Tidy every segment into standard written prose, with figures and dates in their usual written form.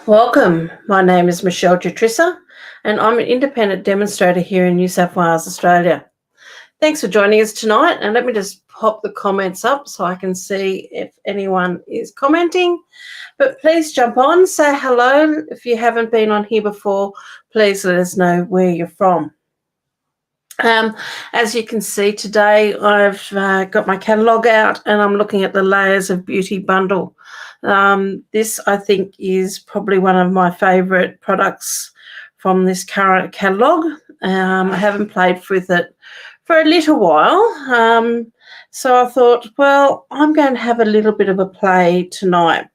Welcome. My name is Michelle Jutrissa, and I'm an independent demonstrator here in New South Wales, Australia. Thanks for joining us tonight, and let me just pop the comments up so I can see if anyone is commenting. But please jump on, say hello. If you haven't been on here before, please let us know where you're from. As you can see today, I've got my catalogue out and I'm looking at the Layers of Beauty bundle. This, I think, is probably one of my favourite products from this current catalogue. I haven't played with it for a little while, so I thought, well, I'm going to have a little bit of a play tonight.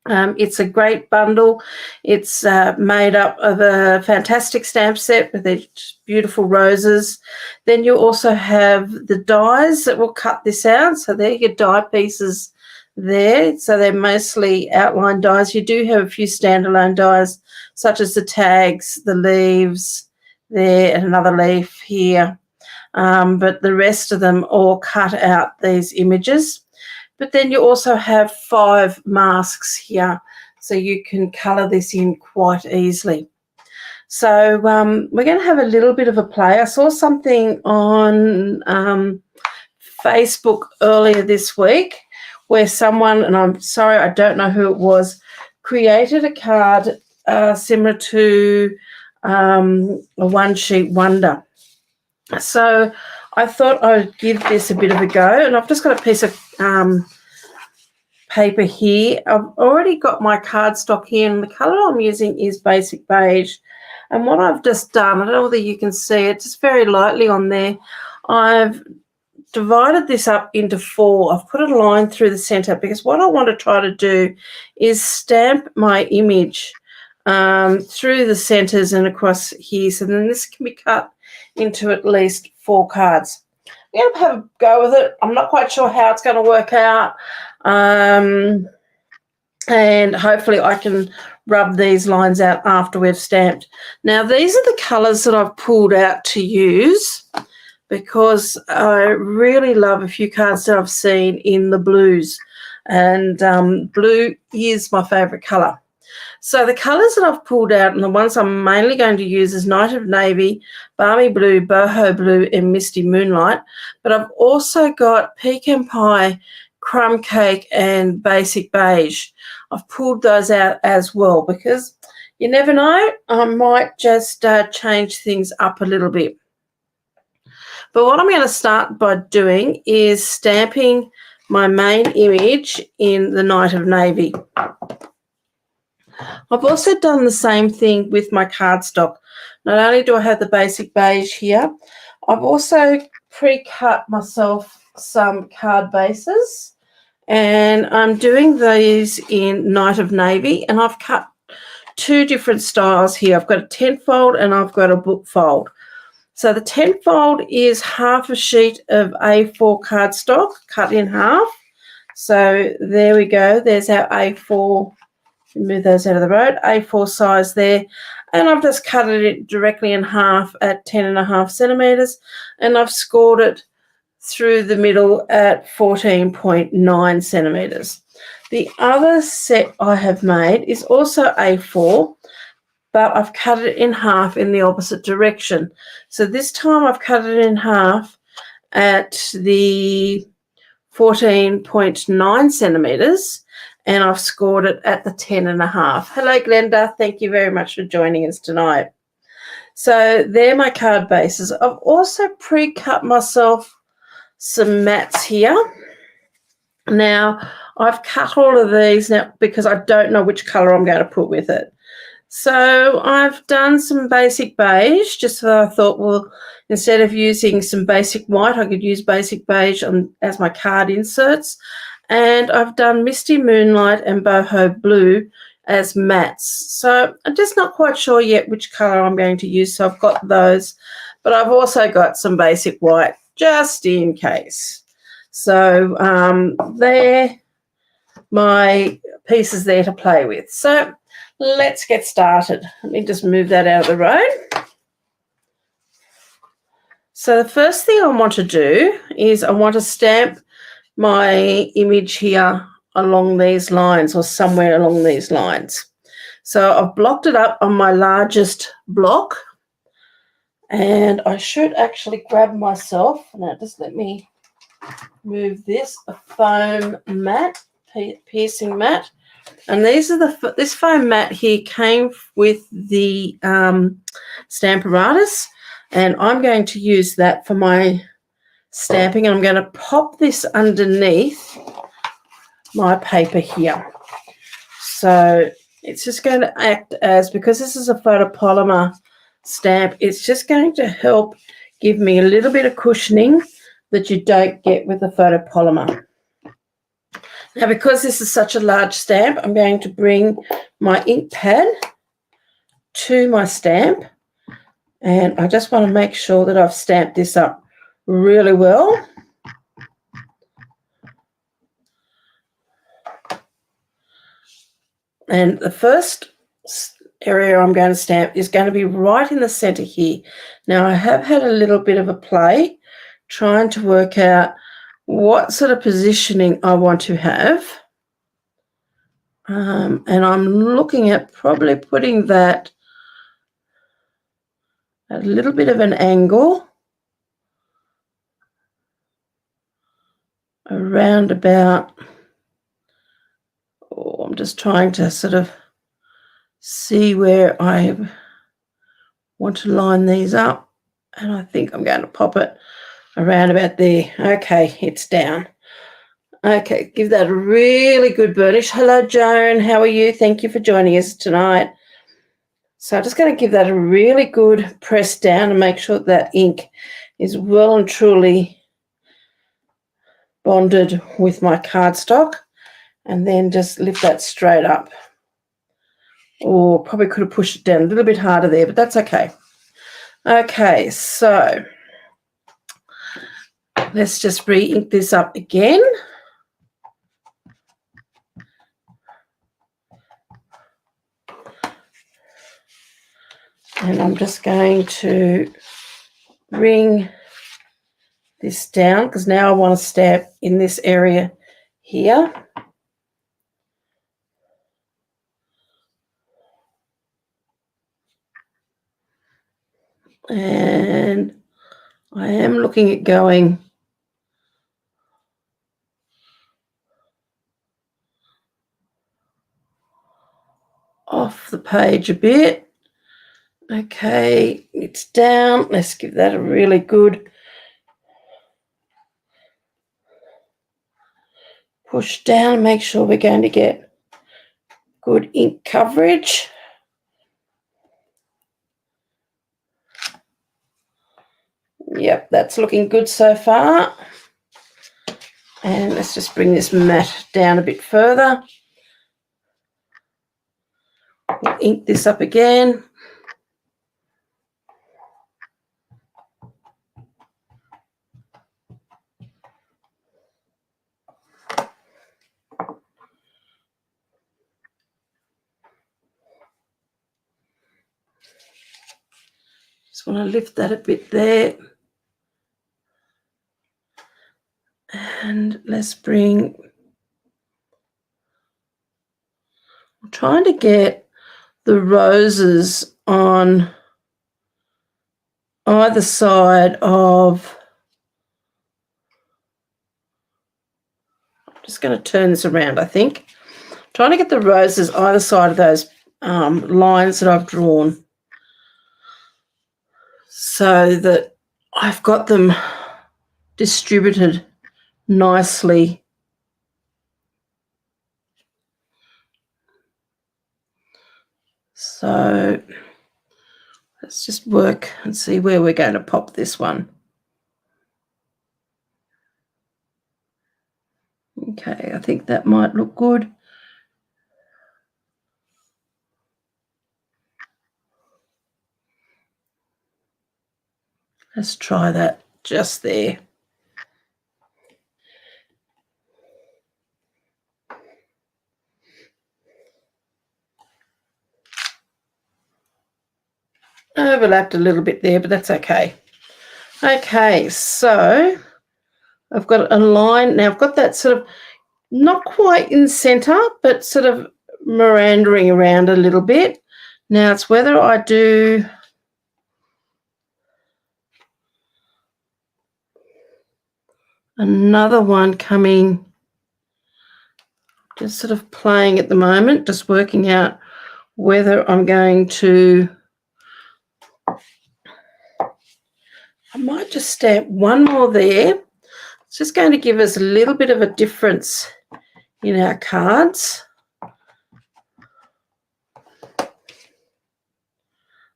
It's a great bundle. It's made up of a fantastic stamp set with these beautiful roses. Then you also have the dies that will cut this out. So there your die pieces there. So they're mostly outline dies. You do have a few standalone dies, such as the tags, the leaves there, and another leaf here. But the rest of them all cut out these images. But then you also have 5 masks here, so you can colour this in quite easily. So we're going to have a little bit of a play. I saw something on Facebook earlier this week where someone, and I'm sorry, I don't know who it was, created a card similar to a one-sheet wonder. So I thought I'd give this a bit of a go, and I've just got a piece of paper here. I've already got my cardstock here, and the colour I'm using is basic beige. And what I've just done, I don't know whether you can see it, just very lightly on there, I've divided this up into 4. I've put a line through the centre because what I want to try to do is stamp my image through the centres and across here. So then this can be cut into at least 4 cards. I'm going to have a go with it. I'm not quite sure how it's going to work out. And hopefully I can rub these lines out after we've stamped. Now, these are the colours that I've pulled out to use because I really love a few cards that I've seen in the blues. And blue is my favourite colour. So the colours that I've pulled out and the ones I'm mainly going to use is Night of Navy, Balmy Blue, Boho Blue and Misty Moonlight. But I've also got Pecan Pie, Crumb Cake and Basic Beige. I've pulled those out as well because you never know, I might just change things up a little bit. But what I'm going to start by doing is stamping my main image in the Night of Navy. I've also done the same thing with my cardstock. Not only do I have the basic beige here, I've also pre-cut myself some card bases, and I'm doing these in Night of Navy, and I've cut 2 different styles here. I've got a 10-fold and I've got a book fold. So the 10-fold is half a sheet of A4 cardstock cut in half. So there we go. There's our A4. Move those out of the road, A4 size there, and I've just cut it directly in half at 10.5 centimetres, and I've scored it through the middle at 14.9 centimetres. The other set I have made is also A4, but I've cut it in half in the opposite direction. So this time I've cut it in half at the 14.9 centimetres, and I've scored it at the 10.5. Hello, Glenda. Thank you very much for joining us tonight. So they're my card bases. I've also pre-cut myself some mats here. Now, I've cut all of these now because I don't know which colour I'm going to put with it. So I've done some basic beige, just so I thought, well, instead of using some basic white, I could use basic beige as my card inserts. And I've done Misty Moonlight and Boho Blue as mats. So I'm just not quite sure yet which colour I'm going to use, so I've got those. But I've also got some basic white just in case. So they're my pieces there to play with. So let's get started. Let me just move that out of the road. So the first thing I want to do is I want to stamp my image here along these lines or somewhere along these lines. So I've blocked it up on my largest block, and I should actually grab myself, now just let me move this, a foam mat, piercing mat. And these are this foam mat here came with the Stamparatus, and I'm going to use that for my stamping. And I'm going to pop this underneath my paper here. So it's just going to act as, because this is a photopolymer stamp, it's just going to help give me a little bit of cushioning that you don't get with the photopolymer. Now, because this is such a large stamp, I'm going to bring my ink pad to my stamp, and I just want to make sure that I've stamped this up really well. And the first area I'm going to stamp is going to be right in the center here. Now, I have had a little bit of a play trying to work out what sort of positioning I want to have. And I'm looking at probably putting that at a little bit of an angle around about, I'm just trying to sort of see where I want to line these up, and I think I'm going to pop it around about there. Okay, it's down. Okay, give that a really good burnish. Hello, Joan. How are you? Thank you for joining us tonight. So I'm just going to give that a really good press down and make sure that ink is well and truly bonded with my cardstock, and then just lift that straight up. Or probably could have pushed it down a little bit harder there, but that's okay. Okay, so let's just re-ink this up again. And I'm just going to bring this down, because now I want to stamp in this area here. And I am looking at going off the page a bit. Okay, it's down. Let's give that a really good push down and make sure we're going to get good ink coverage. Yep, that's looking good so far. And let's just bring this mat down a bit further. We'll ink this up again. Just want to lift that a bit there. And let's bring, I'm trying to get the roses on either side of, I'm just going to turn this around, I think. I'm trying to get the roses either side of those lines that I've drawn, so that I've got them distributed nicely. So let's just work and see where we're going to pop this one. Okay, I think that might look good. Let's try that just there. Overlapped a little bit there, but that's okay. Okay, so I've got a line. Now I've got that sort of not quite in center, but sort of meandering around a little bit. Now it's whether I do another one coming, just sort of playing at the moment, just working out whether I'm going to, I might just stamp one more there. It's just going to give us a little bit of a difference in our cards.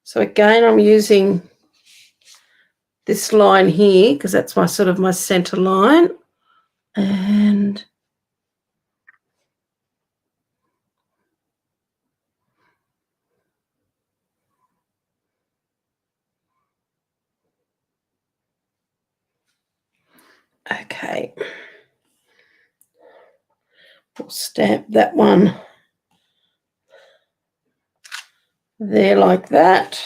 So again, I'm using this line here because that's my sort of my center line. And okay, we'll stamp that one there like that.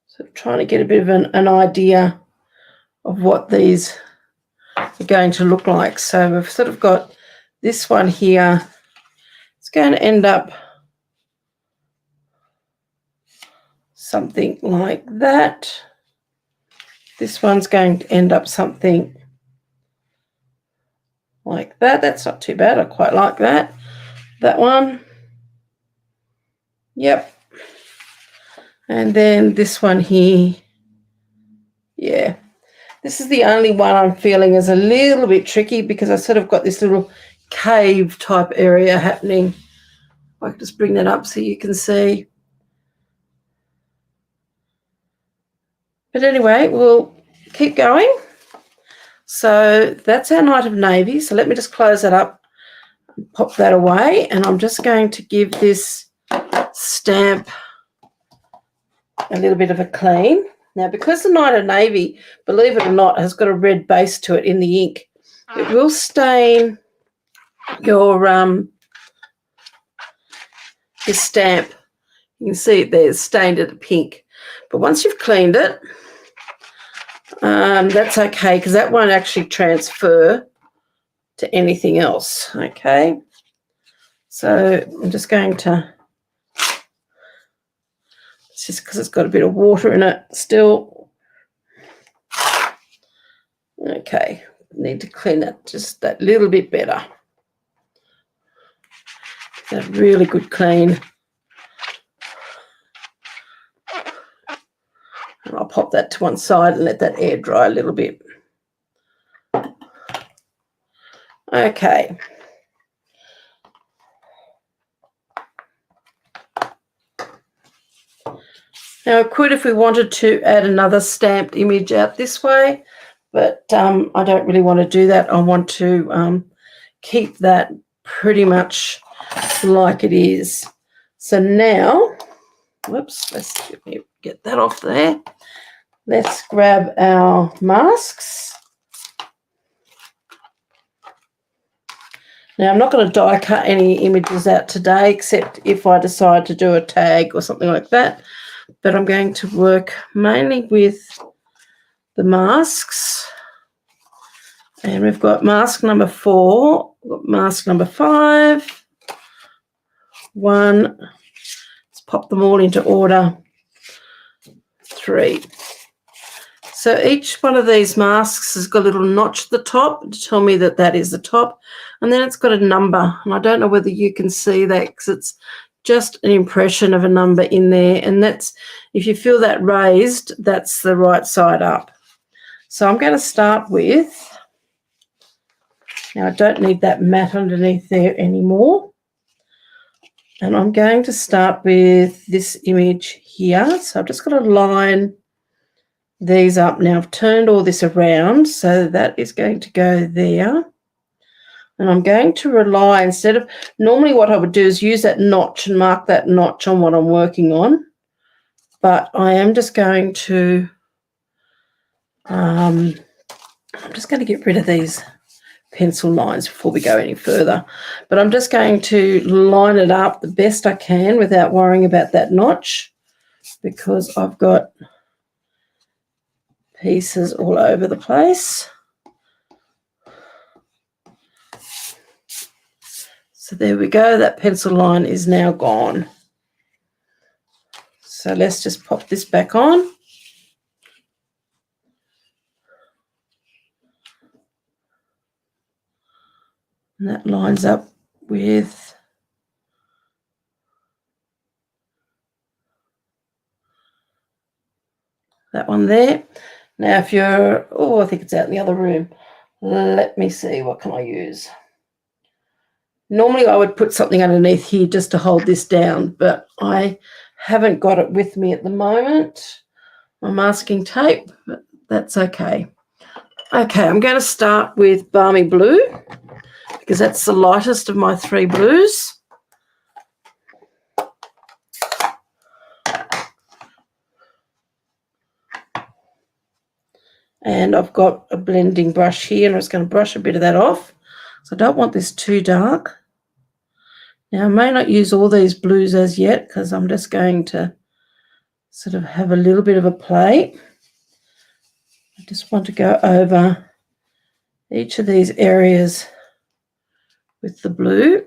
So trying to get a bit of an idea of what these are going to look like. So we've sort of got this one here. It's going to end up something like that. This one's going to end up something like that. That's not too bad. I quite like that. That one. Yep. And then this one here. Yeah. This is the only one I'm feeling is a little bit tricky because I sort of got this little cave type area happening. I can just bring that up so you can see. But anyway, we'll keep going. So that's our Night of Navy. So let me just close that up, pop that away, and I'm just going to give this stamp a little bit of a clean. Now, because the Night of Navy, believe it or not, has got a red base to it in the ink, it will stain your stamp. You can see it there, it's stained at pink. But once you've cleaned it, that's okay because that won't actually transfer to anything else, okay? So I'm just going to, it's just because it's got a bit of water in it still. Okay, need to clean it just that little bit better. That really good clean. And I'll pop that to one side and let that air dry a little bit. Okay. Now, I could, if we wanted to, add another stamped image out this way, but I don't really want to do that. I want to keep that pretty much like it is. So now, whoops, let's get that off there. Let's grab our masks. Now, I'm not going to die cut any images out today, except if I decide to do a tag or something like that. But I'm going to work mainly with the masks. And we've got mask number 4, mask number 5, 1. Let's pop them all into order. 3. So each one of these masks has got a little notch at the top to tell me that that is the top. And then it's got a number. And I don't know whether you can see that because it's just an impression of a number in there. And that's, if you feel that raised, that's the right side up. So I'm going to start with, now I don't need that mat underneath there anymore. And I'm going to start with this image here. So I've just got to line these up. Now I've turned all this around, so that is going to go there. And I'm going to rely, instead of, normally what I would do is use that notch and mark that notch on what I'm working on. But I am just going to, I'm just going to get rid of these pencil lines before we go any further. But I'm just going to line it up the best I can without worrying about that notch, because I've got pieces all over the place. So there we go, that pencil line is now gone. So let's just pop this back on. And that lines up with that one there. Now if you're, oh, I think it's out in the other room. Let me see, what can I use? Normally I would put something underneath here just to hold this down, but I haven't got it with me at the moment. My masking tape, but that's okay. Okay, I'm going to start with Balmy Blue because that's the lightest of my three blues. And I've got a blending brush here, and I'm just going to brush a bit of that off. So I don't want this too dark. Now I may not use all these blues as yet because I'm just going to sort of have a little bit of a play. I just want to go over each of these areas with the blue.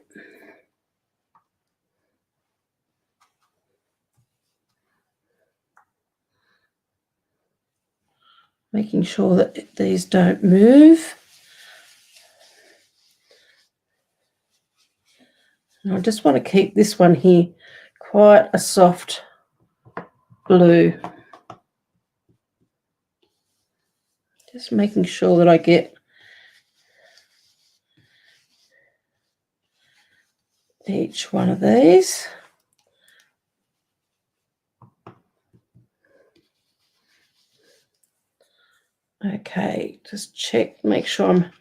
Making sure that these don't move. And I just want to keep this one here quite a soft blue. Just making sure that I get each one of these. Okay, just check, make sure I'm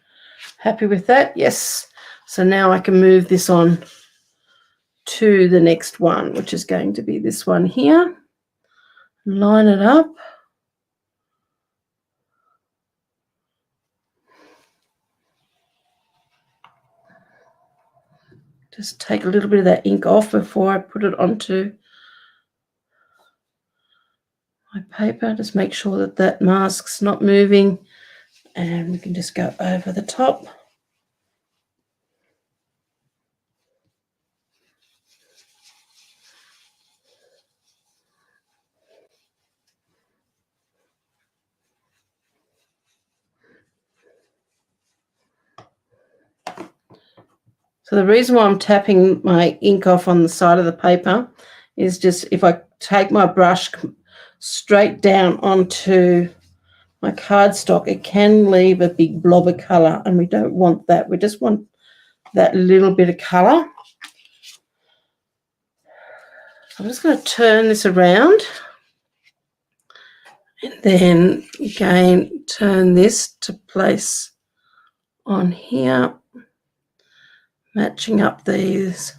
happy with that. Yes. So now I can move this on to the next one, which is going to be this one here. Line it up. Just take a little bit of that ink off before I put it onto my paper. Just make sure that that mask's not moving, and we can just go over the top. So the reason why I'm tapping my ink off on the side of the paper is just if I take my brush straight down onto my cardstock, it can leave a big blob of colour, and we don't want that. We just want that little bit of colour. So I'm just going to turn this around and then again turn this to place on here. Matching up these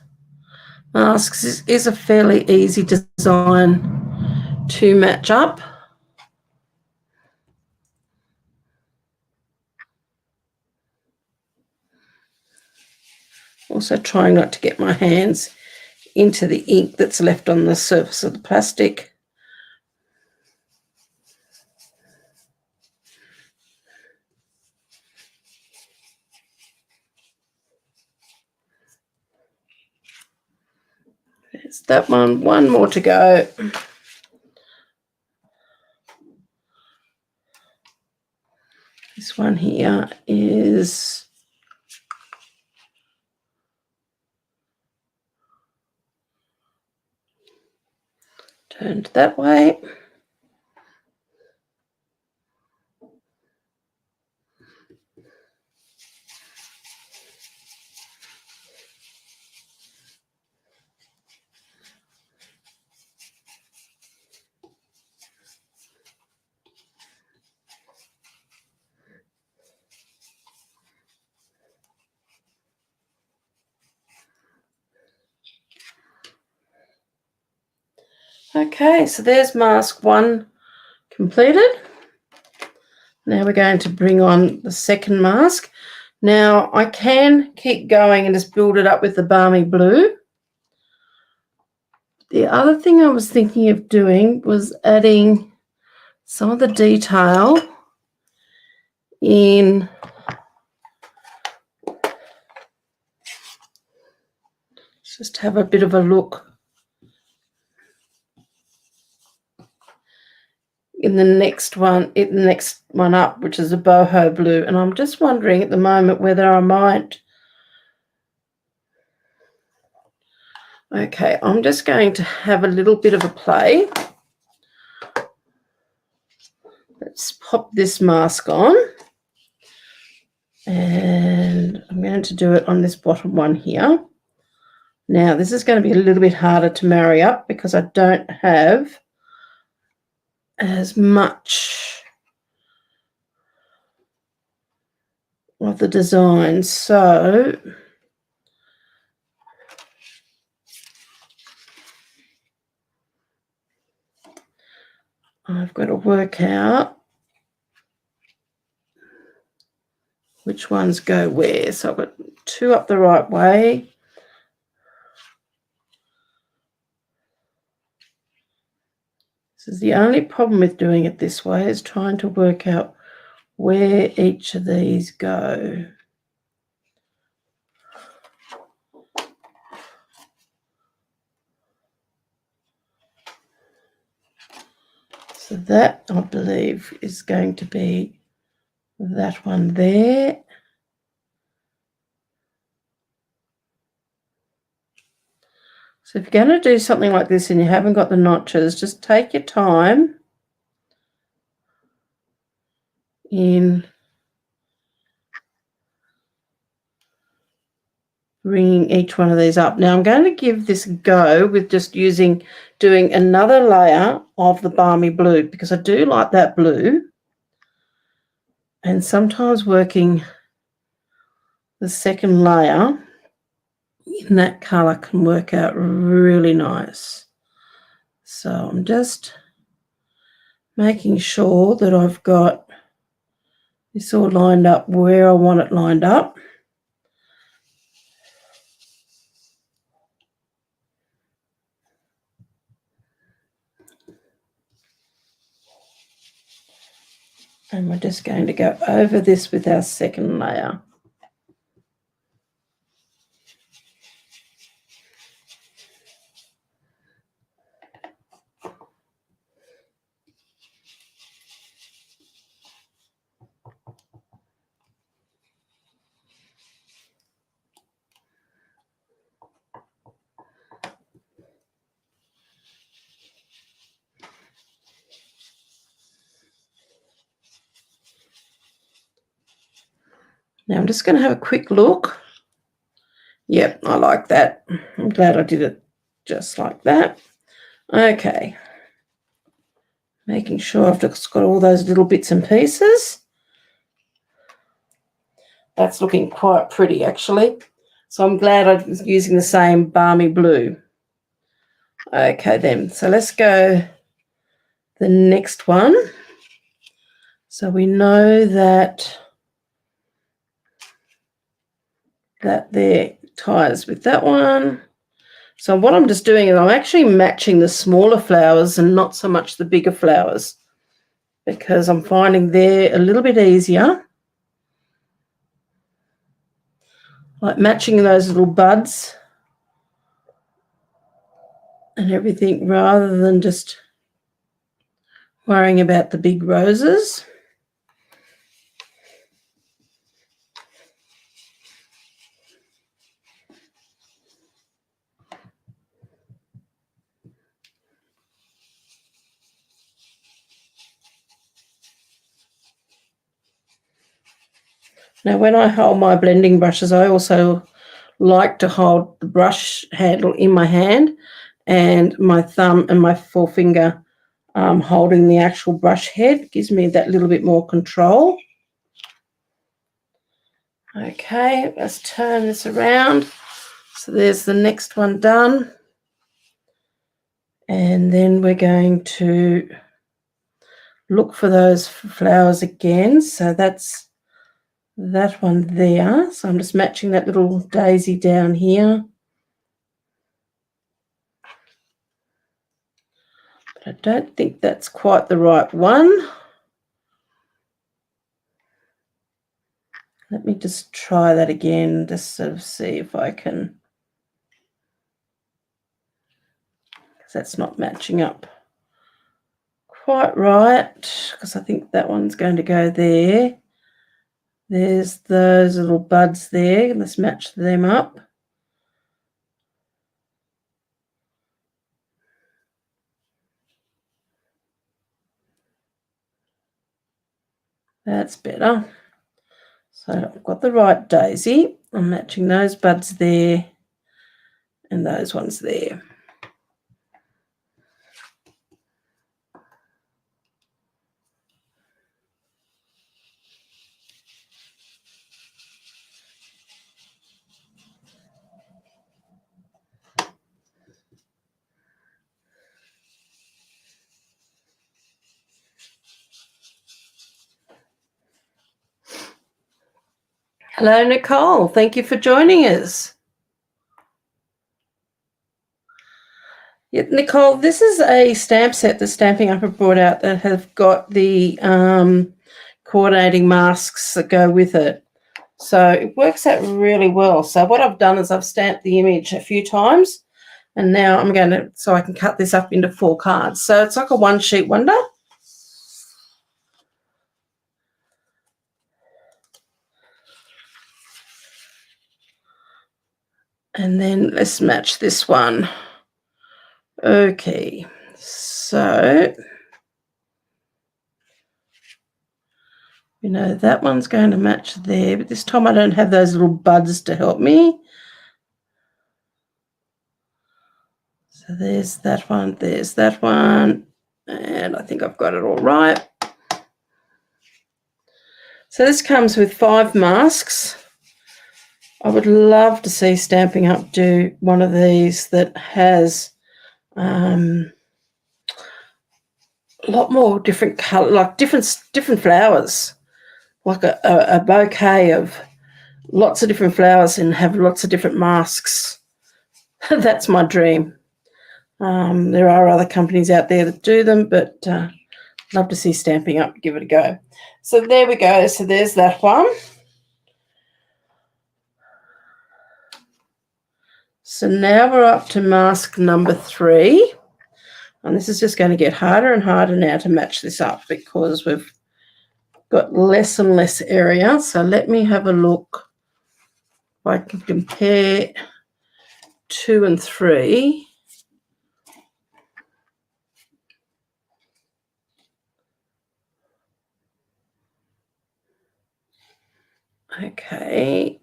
masks is a fairly easy design to match up. Also trying not to get my hands into the ink that's left on the surface of the plastic. There's that one more to go. This one here is turned that way. Okay, so there's mask one completed. Now we're going to bring on the second mask. Now I can keep going and just build it up with the Balmy Blue. The other thing I was thinking of doing was adding some of the detail in Let's just have a bit of a look in the next one up, which is a boho blue, and I'm just wondering at the moment whether I might. Okay, I'm just going to have a little bit of a play. Let's pop this mask on, and I'm going to do it on this bottom one here. Now, this is going to be a little bit harder to marry up because I don't have as much of the design. So I've got to work out which ones go where. So I've got two up the right way. This is the only problem with doing it this way, is trying to work out where each of these go. So that, I believe, is going to be that one there. So if you're going to do something like this and you haven't got the notches, just take your time in bringing each one of these up. Now I'm going to give this a go with just doing another layer of the balmy blue, because I do like that blue, and sometimes working the second layer in that colour can work out really nice. So I'm just making sure that I've got this all lined up where I want it lined up. And we're just going to go over this with our second layer. Now I'm just going to have a quick look. Yep, I like that. I'm glad I did it just like that. Okay. Making sure I've just got all those little bits and pieces. That's looking quite pretty, actually. So I'm glad I was using the same balmy blue. Okay, then. So let's go the next one. So we know that there ties with that one. So what I'm just doing is I'm actually matching the smaller flowers and not so much the bigger flowers, because I'm finding they're a little bit easier. Like matching those little buds and everything, rather than just worrying about the big roses. Now, when I hold my blending brushes, I also like to hold the brush handle in my hand and my thumb and my forefinger holding the actual brush head. It gives me that little bit more control. Okay, let's turn this around. So there's the next one done. And then we're going to look for those flowers again. So that's that one there. So I'm just matching that little daisy down here. But I don't think that's quite the right one. Let me just try that again, just sort of see if I can. that's not matching up quite right, because I think that one's going to go there. There's those little buds there. Let's match them up. That's better. So I've got the right daisy. I'm matching those buds there and those ones there. Hello, Nicole. Thank you for joining us. Yeah, Nicole, this is a stamp set that Stampin' Up have brought out that have got the coordinating masks that go with it. So it works out really well. So what I've done is I've stamped the image a few times, and now I'm going to, so I can cut this up into 4 cards. So it's like a one-sheet wonder. And then let's match this one. Okay, so you know that one's going to match there, but this time I don't have those little buds to help me. So there's that one, and I think I've got it all right. So this comes with 5 masks. I would love to see Stampin' Up do one of these that has a lot more different color, like different flowers, like a bouquet of lots of different flowers and have lots of different masks. That's my dream. There are other companies out there that do them, but love to see Stampin' Up give it a go. So there we go. So there's that one. So now we're up to mask number 3. And this is just going to get harder and harder now to match this up because we've got less and less area. So let me have a look if I can compare 2 and 3. Okay.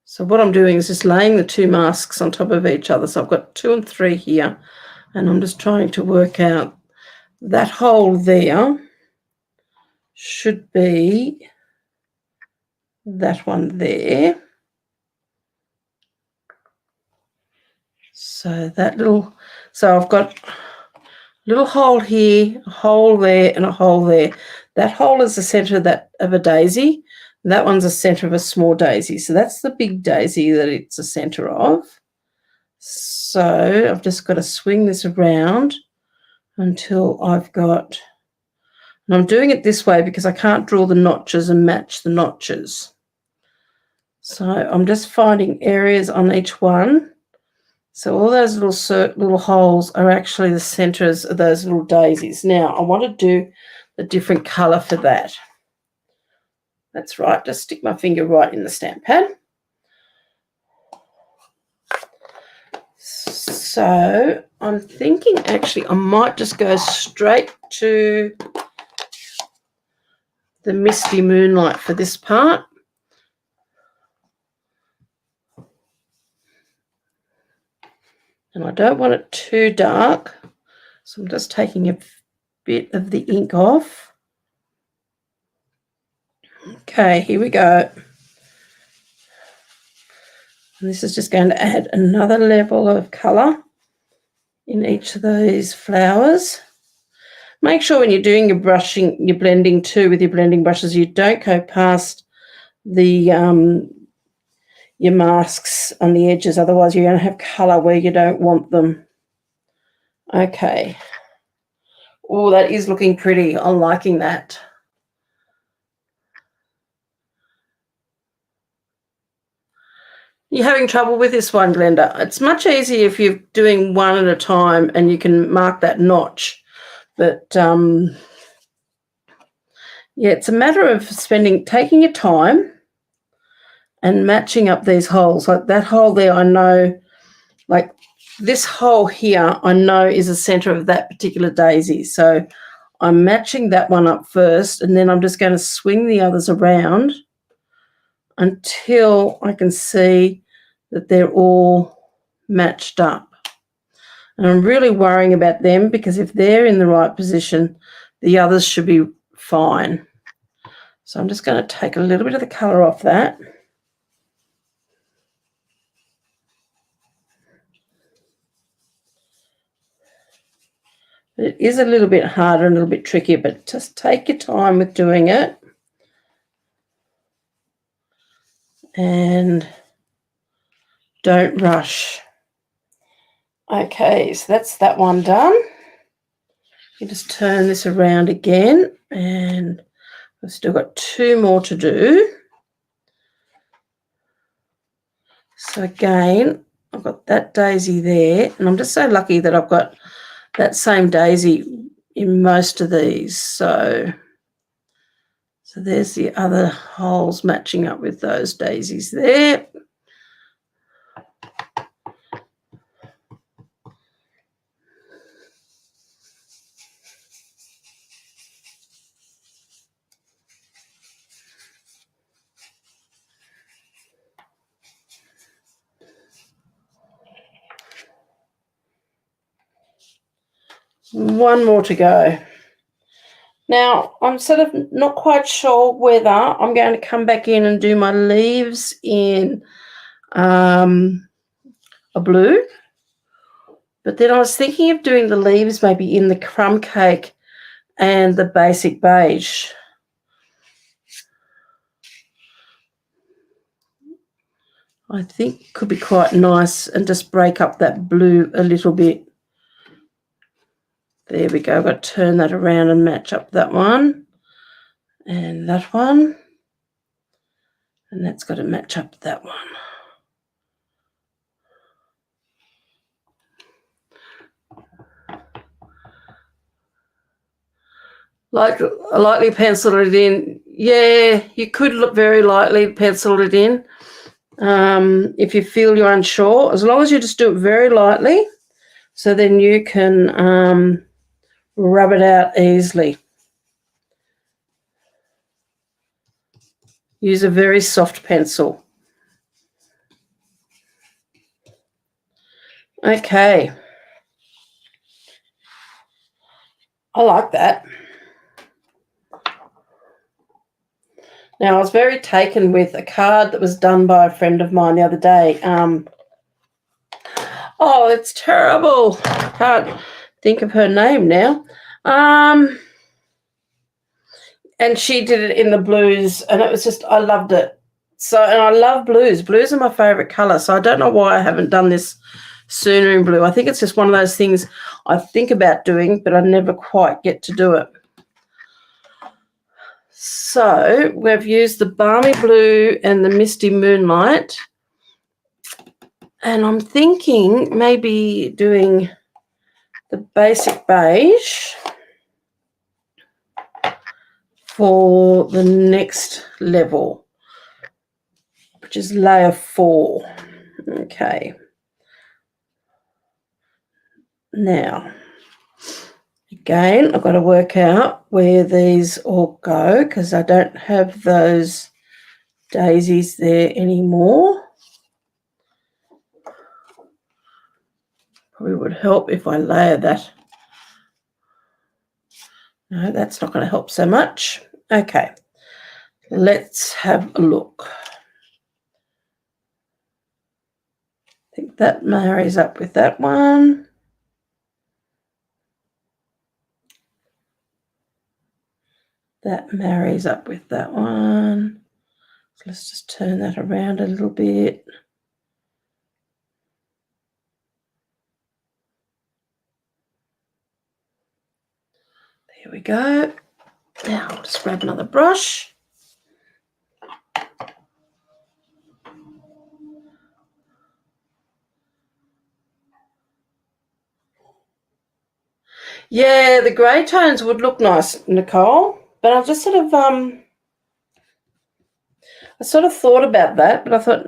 So what I'm doing is just laying the 2 masks on top of each other. So I've got 2 and 3 here, and I'm just trying to work out that hole there should be that one there. So that little, so I've got a little hole here, a hole there, and a hole there. That hole is the center of a daisy. That one's the center of a small daisy. So that's the big daisy that it's the center of. So I've just got to swing this around until I've got, and I'm doing it this way because I can't draw the notches and match the notches. So I'm just finding areas on each one. So all those little holes are actually the centers of those little daisies. Now I want to do the different color for that. That's right, just stick my finger right in the stamp pad. So I'm thinking actually I might just go straight to the Misty Moonlight for this part. And I don't want it too dark, so I'm just taking a bit of the ink off. Okay, here we go. And this is just going to add another level of colour in each of those flowers. Make sure when you're doing your brushing, your blending too with your blending brushes, you don't go past the your masks on the edges, otherwise you're going to have colour where you don't want them. Okay. Oh, that is looking pretty. I'm liking that. You're having trouble with this one, Glenda. It's much easier if you're doing one at a time and you can mark that notch. But, yeah, it's a matter of taking your time and matching up these holes. Like that hole there, I know, like this hole here, I know is the center of that particular daisy. So I'm matching that one up first, and then I'm just going to swing the others around until I can see that they're all matched up. And I'm really worrying about them because if they're in the right position, the others should be fine. So I'm just going to take a little bit of the colour off that. It is a little bit harder and a little bit trickier, but just take your time with doing it. And don't rush. Okay, so that's that one done. You just turn this around again, and we've still got 2 more to do. So again, I've got that daisy there, and I'm just so lucky that I've got that same daisy in most of these. So there's the other holes matching up with those daisies there. One more to go. Now, I'm sort of not quite sure whether I'm going to come back in and do my leaves in a blue. But then I was thinking of doing the leaves maybe in the crumb cake and the basic beige. I think it could be quite nice and just break up that blue a little bit. There we go. I've got to turn that around and match up that one and that one. And that's got to match up that one. Lightly pencil it in. Yeah, you could look very lightly pencil it in if you feel you're unsure. As long as you just do it very lightly, so then you can rub it out easily. Use a very soft pencil. Okay. I like that. Now, I was very taken with a card that was done by a friend of mine the other day. Oh, it's terrible. I can't think of her name now. And she did it in the blues, and it was just, I loved it. So, and I love blues. Blues are my favourite colour, so I don't know why I haven't done this sooner in blue. I think it's just one of those things I think about doing, but I never quite get to do it. So we've used the Balmy Blue and the Misty Moonlight, and I'm thinking maybe doing the basic beige for the next level, which is layer 4. Okay. Now, again, I've got to work out where these all go because I don't have those daisies there anymore. Probably would help if I layer that. No, that's not going to help so much. Okay, let's have a look. I think that marries up with that one. That marries up with that one. So let's just turn that around a little bit. There we go. Now I'll just grab another brush. Yeah, the grey tones would look nice, Nicole, but I've just sort of I sort of thought about that, but I thought,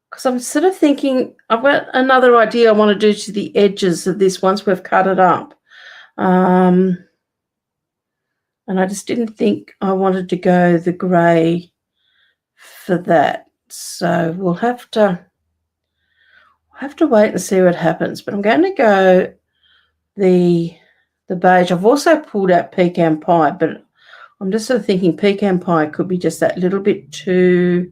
because I'm sort of thinking I've got another idea I want to do to the edges of this once we've cut it up. And I just didn't think I wanted to go the grey for that. So we'll have to wait and see what happens. But I'm going to go the beige. I've also pulled out pecan pie, but I'm just sort of thinking pecan pie could be just that little bit too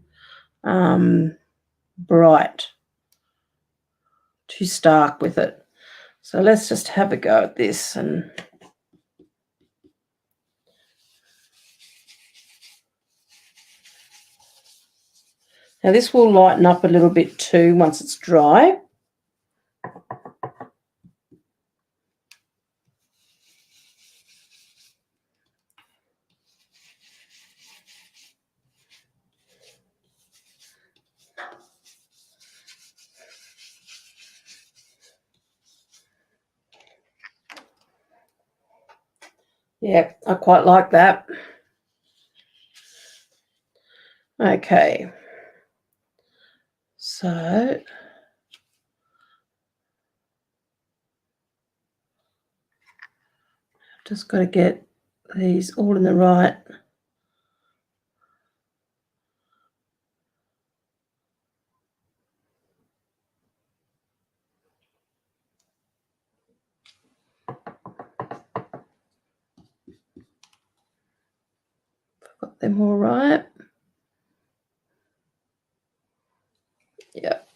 bright, too stark with it. So let's just have a go at this. And now this will lighten up a little bit too once it's dry. Yeah, I quite like that. Okay. So just got to get these all in the right. Got them all right. Yep.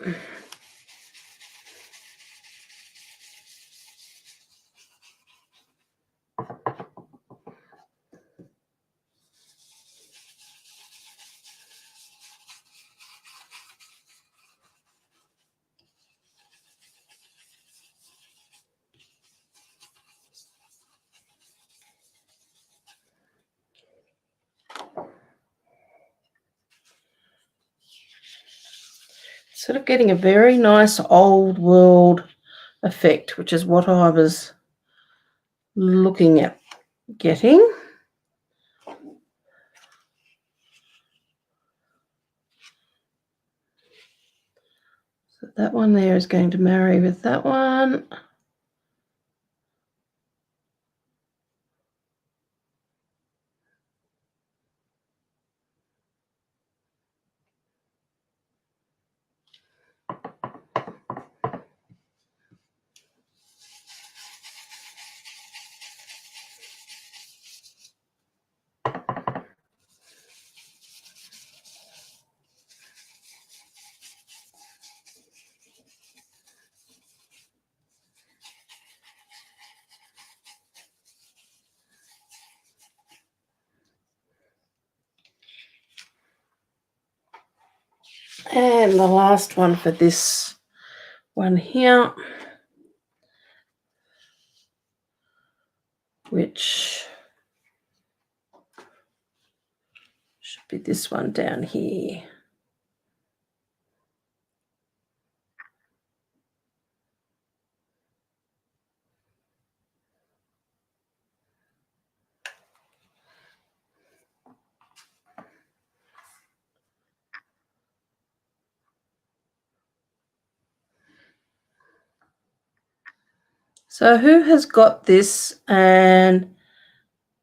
Sort of getting a very nice old world effect, which is what I was looking at getting. So that one there is going to marry with that one. And the last one for this one here, which should be this one down here. So who has got this and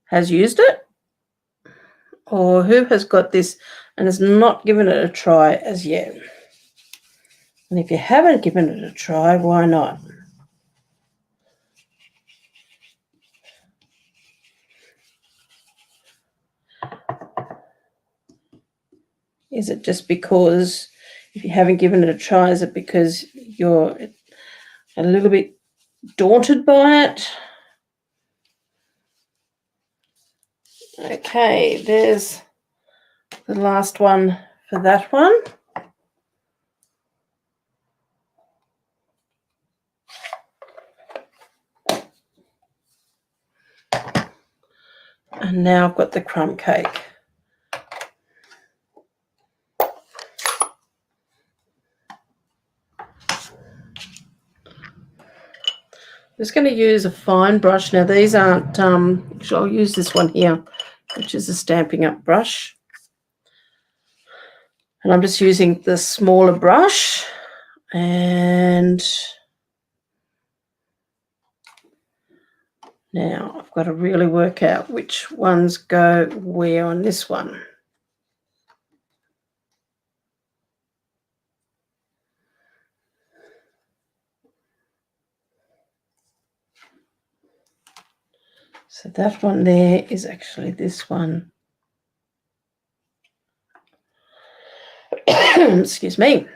has used it? Or who has got this and has not given it a try as yet? And if you haven't given it a try, why not? Is it just because if you haven't given it a try, is it because you're a little bit daunted by it? Okay, there's the last one for that one. And now I've got the crumb cake. just going to use a fine brush. Now, these aren't, actually, I'll use this one here, which is a Stampin' Up brush. And I'm just using the smaller brush. And now I've got to really work out which ones go where on this one. So that one there is actually this one. Excuse me.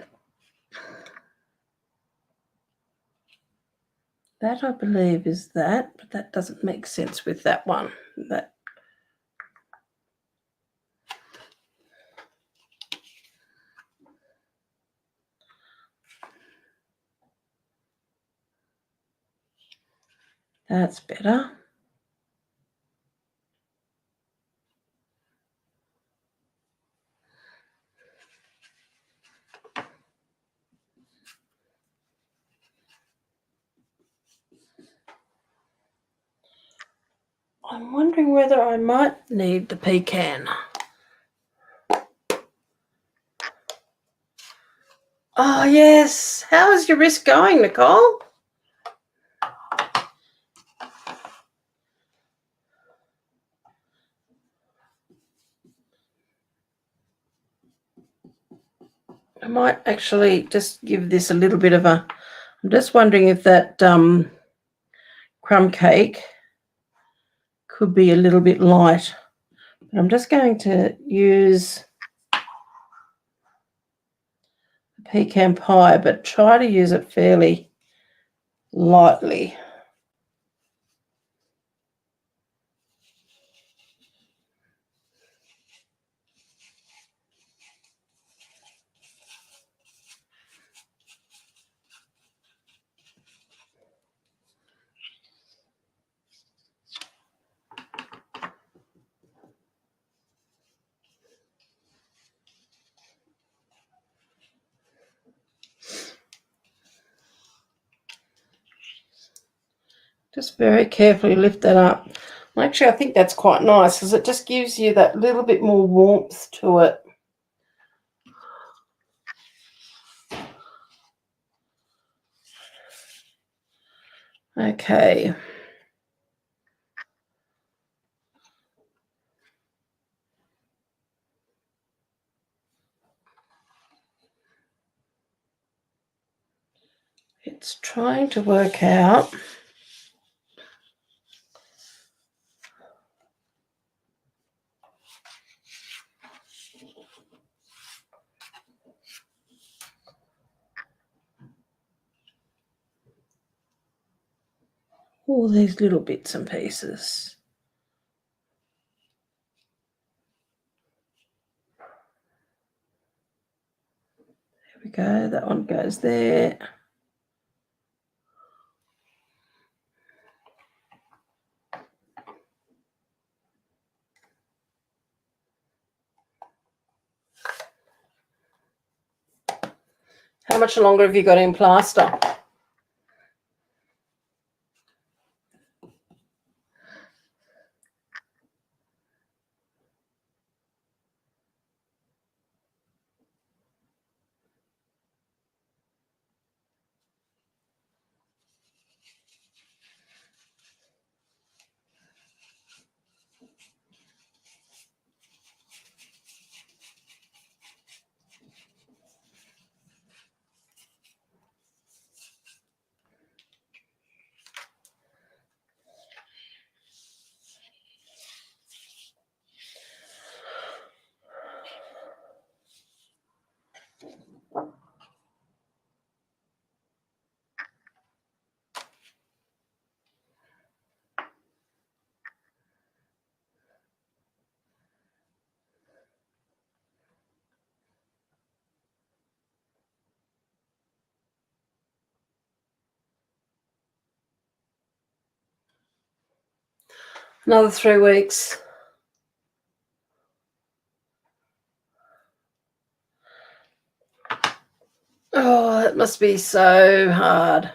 That, I believe, is that, but that doesn't make sense with that one. That's better. I'm wondering whether I might need the pecan. Oh, yes. How is your wrist going, Nicole? I might actually just give this a little bit of a... I'm just wondering if that crumb cake could be a little bit light. But I'm just going to use the pecan pie, but try to use it fairly lightly. Just very carefully lift that up. Actually, I think that's quite nice because it just gives you that little bit more warmth to it. Okay. It's trying to work out all these little bits and pieces. There we go. That one goes there. How much longer have you got in plaster? Another 3 weeks. Oh, it must be so hard.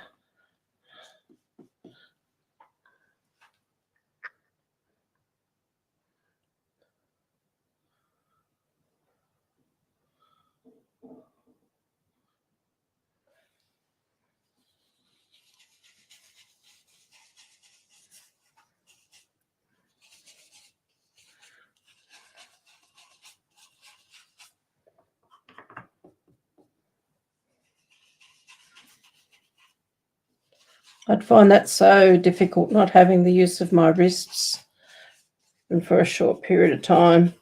I'd find that so difficult not having the use of my wrists and for a short period of time.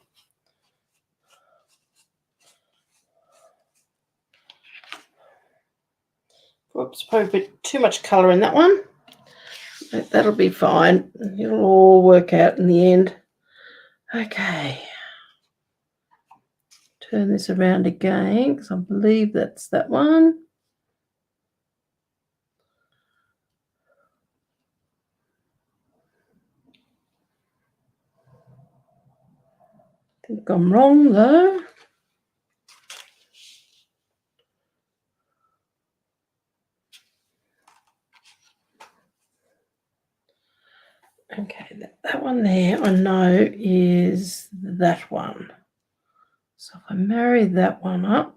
Whoops, probably a bit too much colour in that one. That'll be fine. It'll all work out in the end. Okay. Turn this around again because I believe that's that one. I think I'm wrong though. Okay, that one there I know is that one. So if I marry that one up,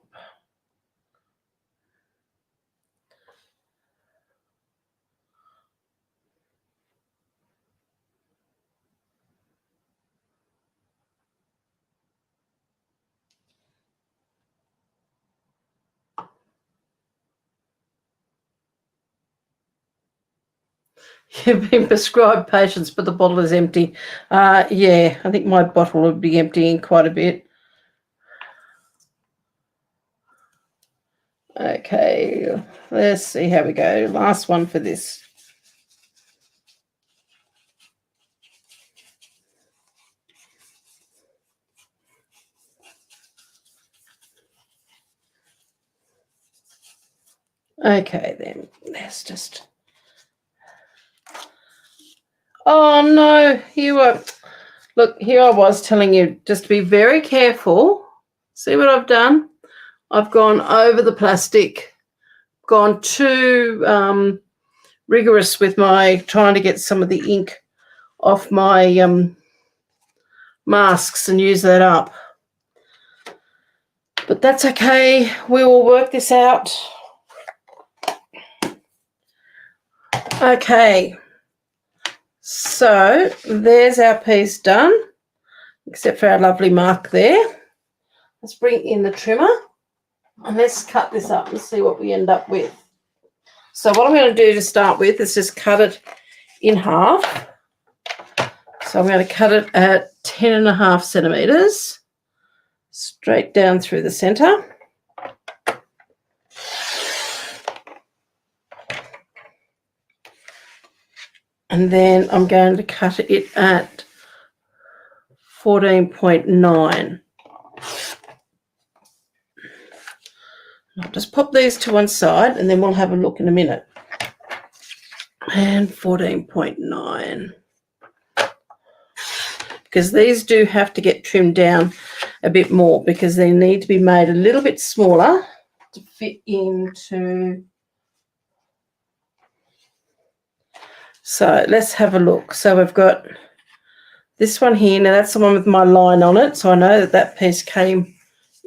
you've been prescribed patience, but the bottle is empty. Yeah, I think my bottle would be emptying quite a bit. Okay, let's see how we go. Last one for this. Okay, then let's just. Oh no, here I was telling you just to be very careful. See what I've done? I've gone over the plastic, gone too rigorous with my trying to get some of the ink off my masks and use that up. But that's okay. We will work this out. Okay. So there's our piece done, except for our lovely mark there. Let's bring in the trimmer and let's cut this up and see what we end up with. So what I'm going to do to start with is just cut it in half. So I'm going to cut it at 10.5 centimetres, straight down through the centre. And then I'm going to cut it at 14.9. I'll just pop these to one side and then we'll have a look in a minute. And 14.9. Because these do have to get trimmed down a bit more because they need to be made a little bit smaller to fit into. So let's have a look. So we've got this one here. Now that's the one with my line on it. So I know that that piece came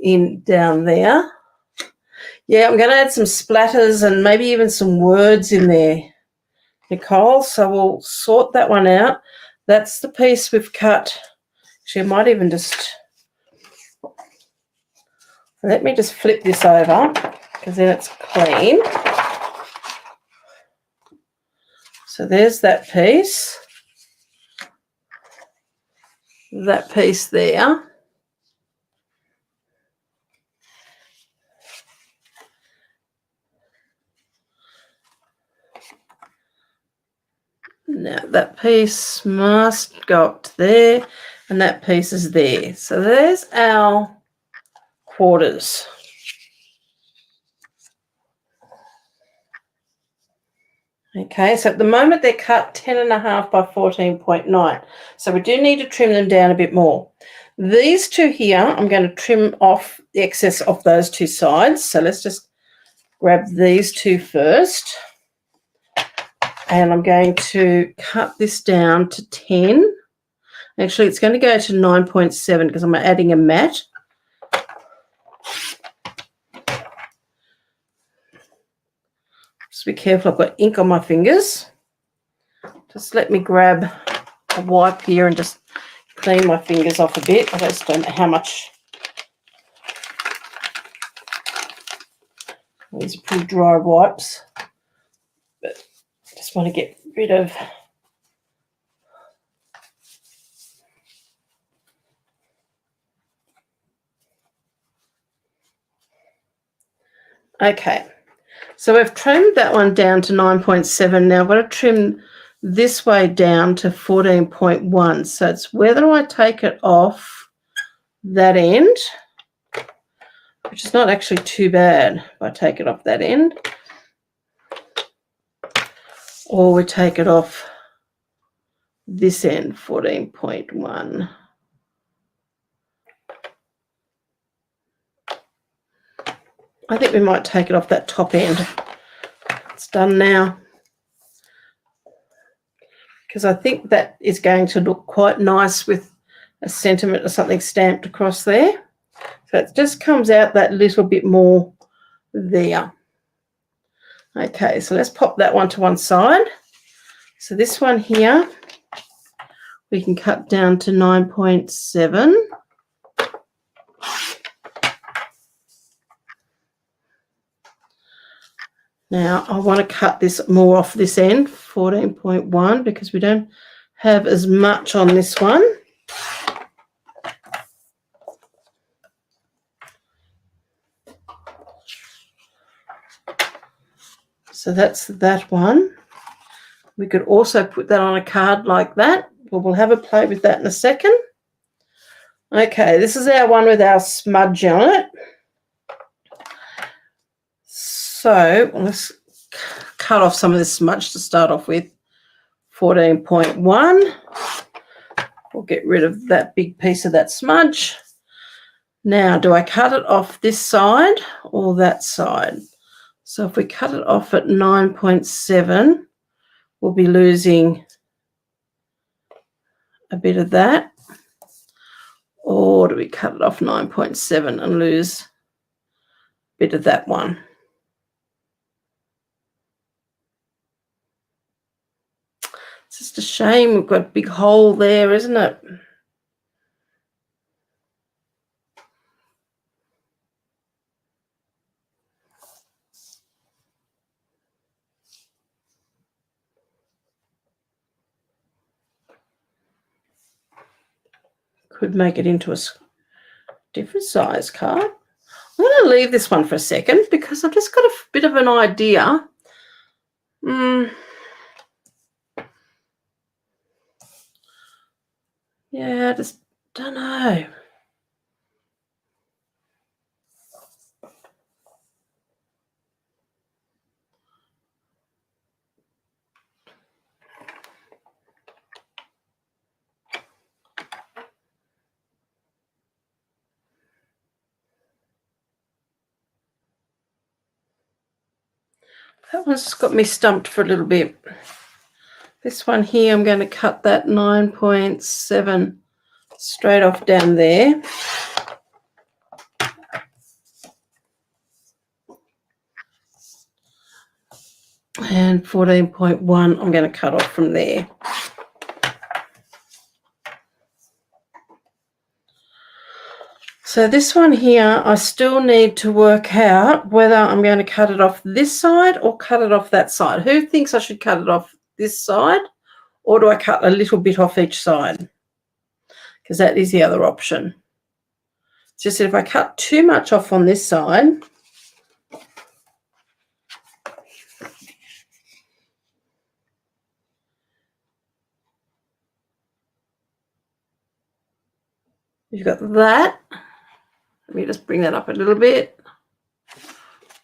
in down there. Yeah, I'm going to add some splatters and maybe even some words in there, Nicole. So we'll sort that one out. That's the piece we've cut. Actually, I might even just, let me just flip this over because then it's clean. So there's that piece there. Now that piece must go up to there and that piece is there. So there's our quarters. Okay, so at the moment they're cut 10.5 by 14.9. So we do need to trim them down a bit more. These two here, I'm going to trim off the excess of those two sides. So let's just grab these two first. And I'm going to cut this down to 10. Actually, it's going to go to 9.7 because I'm adding a mat. Just be careful, I've got ink on my fingers. Just let me grab a wipe here and just clean my fingers off a bit. I just don't know how much. These are pretty dry wipes. But just Just want to get rid of okay. So we've trimmed that one down to 9.7. Now I've got to trim this way down to 14.1. So it's whether I take it off that end, which is not actually too bad if I take it off that end, or we take it off this end, 14.1. I think we might take it off that top end. It's done now, because I think that is going to look quite nice with a sentiment or something stamped across there. So it just comes out that little bit more there. Okay, so let's pop that one to one side. So this one here, we can cut down to 9.7. Now I want to cut this more off this end, 14.1, because we don't have as much on this one. So that's that one. We could also put that on a card like that. But we'll have a play with that in a second. Okay, this is our one with our smudge on it. So let's cut off some of this smudge to start off with. 14.1. We'll get rid of that big piece of that smudge. Now, do I cut it off this side or that side? So if we cut it off at 9.7, we'll be losing a bit of that. Or do we cut it off 9.7 and lose a bit of that one? It's just a shame we've got a big hole there, isn't it? Could make it into a different size card. I'm going to leave this one for a second because I've just got a bit of an idea. Yeah, I just don't know. That one's got me stumped for a little bit. This one here, I'm going to cut that 9.7 straight off down there. And 14.1 I'm going to cut off from there. So this one here, I still need to work out whether I'm going to cut it off this side or cut it off that side. Who thinks I should cut it off this side, or do I cut a little bit off each side? Because that is the other option. It's just that if I cut too much off on this side, you've got that. Let me just bring that up a little bit.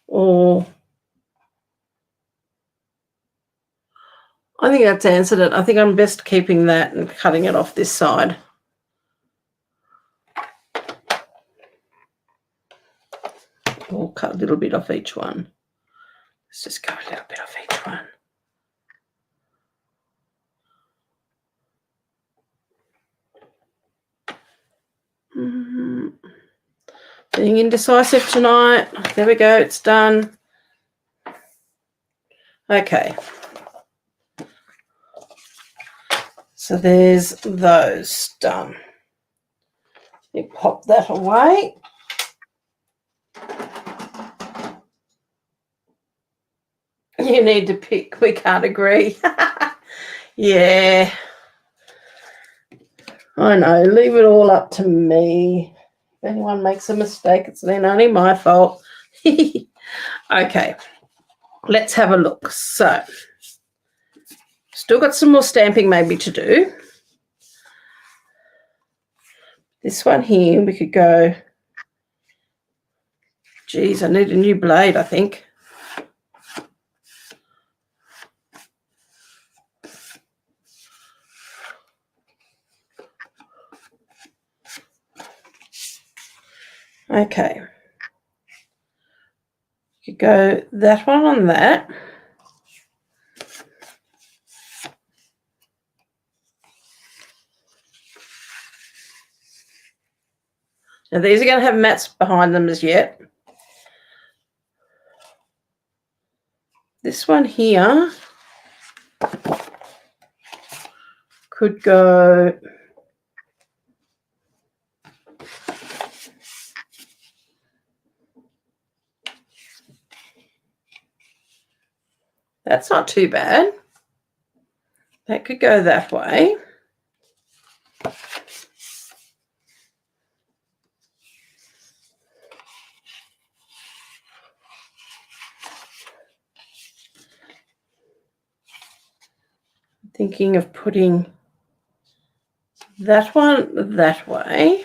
Or I think that's answered it. I think I'm best keeping that and cutting it off this side. We'll cut a little bit off each one. Let's just go a little bit off each one. Being indecisive tonight. There we go, it's done. Okay. So there's those done. You pop that away. You need to pick. We can't agree. Yeah. I know. Leave it all up to me. If anyone makes a mistake, it's then only my fault. Okay. Let's have a look. So, still got some more stamping maybe to do. This one here, we could go, geez, I need a new blade, I think. Okay. You could go that one on that. Now, these are going to have mats behind them as yet. This one here could go that's not too bad. That could go that way. Thinking of putting that one that way.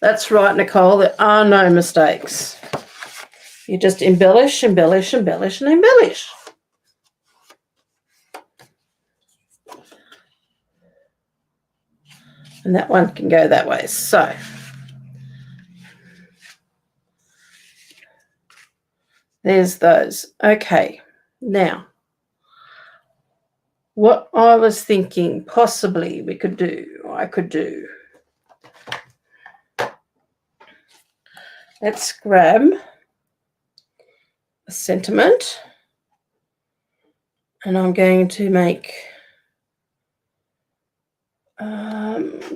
That's right, Nicole. There are no mistakes. You just embellish, embellish, embellish, and embellish. And that one can go that way. So, there's those. Okay. Now, what I was thinking possibly we could do, I could do. Let's grab a sentiment. And I'm going to make,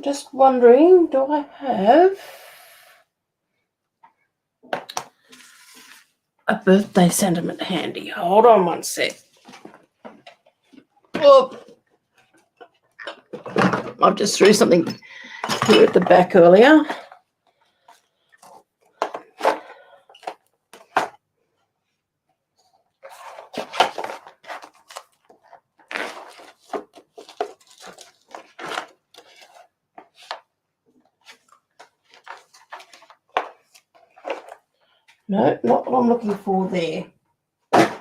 just wondering, do I have a birthday sentiment handy? Hold on one sec. Oh, I just threw something here at the back earlier. No, not what I'm looking for there. I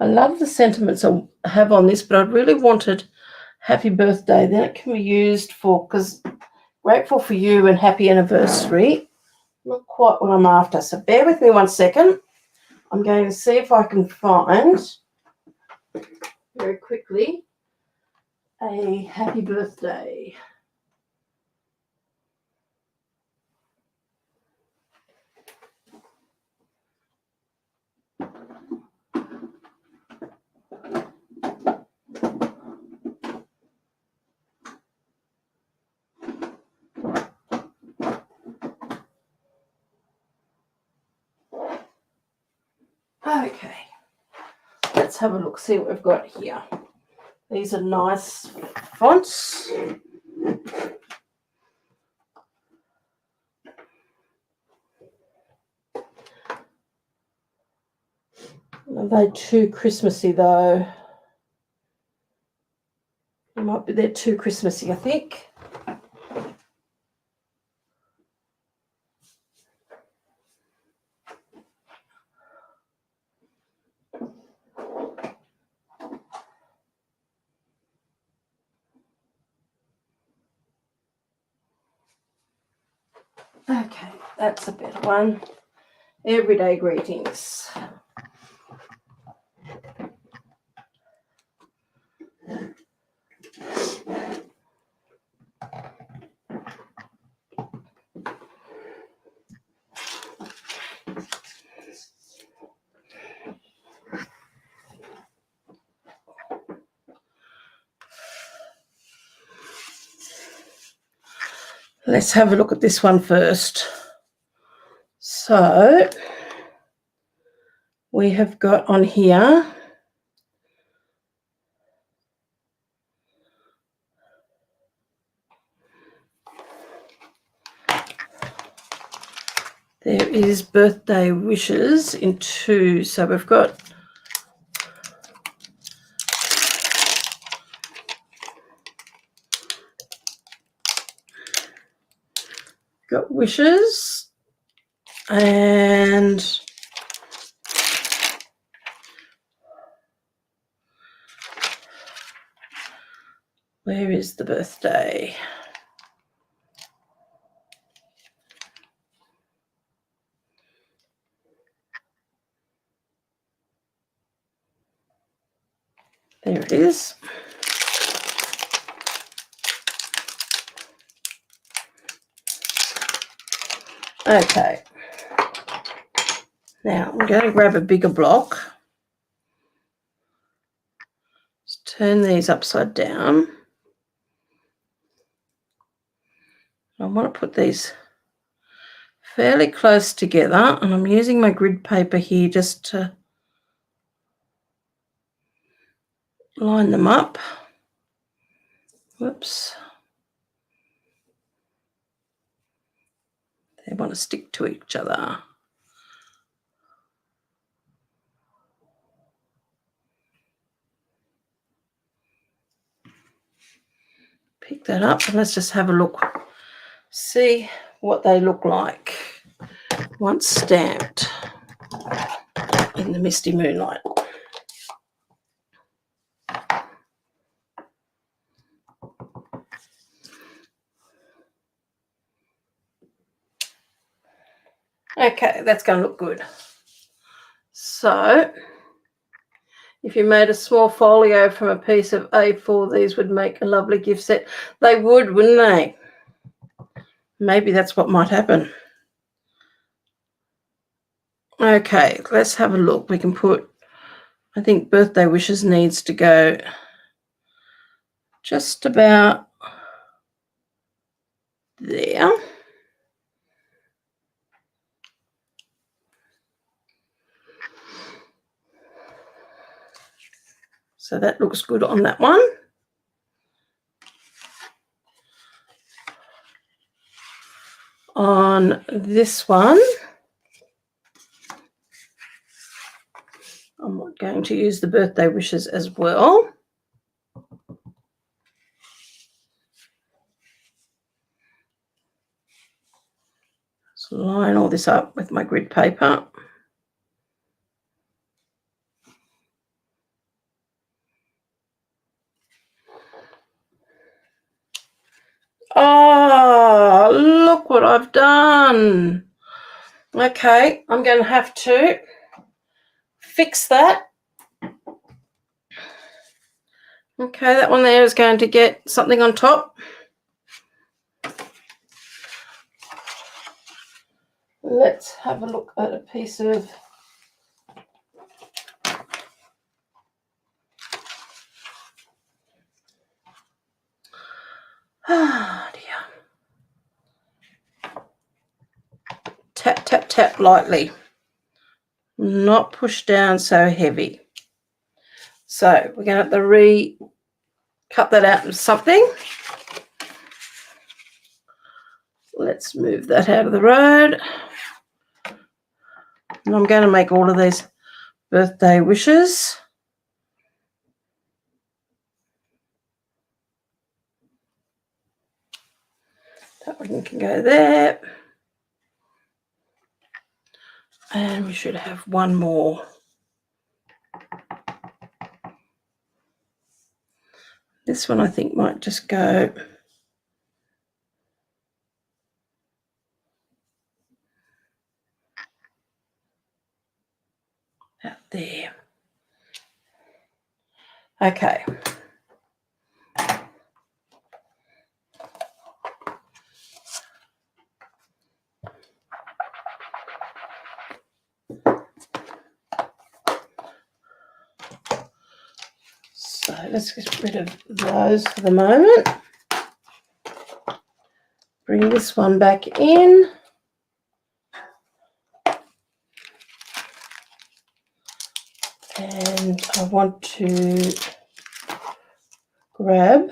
love the sentiments I have on this, but I really wanted happy birthday. Then it can be used for, because grateful for you and happy anniversary. Not quite what I'm after. So bear with me one second. I'm going to see if I can find very quickly a happy birthday. Okay, let's have a look, see what we've got here. These are nice fonts. Are they too Christmassy though? They're too Christmassy, I think. Okay, that's a better one. Everyday greetings. Let's have a look at this one first. So we have got on here there is birthday wishes in 2. So we've got wishes, and where is the birthday? There it is. Okay. Now I'm going to grab a bigger block. Just turn these upside down. I want to put these fairly close together, and I'm using my grid paper here just to line them up. Whoops. They want to stick to each other. Pick that up and let's just have a look. See what they look like once stamped in the misty moonlight. Okay, that's going to look good. So if you made a small folio from a piece of A4, these would make a lovely gift set. They would, wouldn't they? Maybe that's what might happen. Okay, let's have a look. We can put, I think birthday wishes needs to go just about there. So that looks good on that one. On this one, I'm going to use the birthday wishes as well. Just line all this up with my grid paper. Oh, look what I've done. Okay, I'm going to have to fix that. Okay, that one there is going to get something on top. Let's have a look at a piece of dear. Tap, tap, tap lightly. Not push down so heavy. So we're going to have to cut that out into something. Let's move that out of the road. And I'm going to make all of these birthday wishes. That one can go there. And we should have one more. This one I think might just go out there. Okay. So let's get rid of those for the moment. Bring this one back in. I want to grab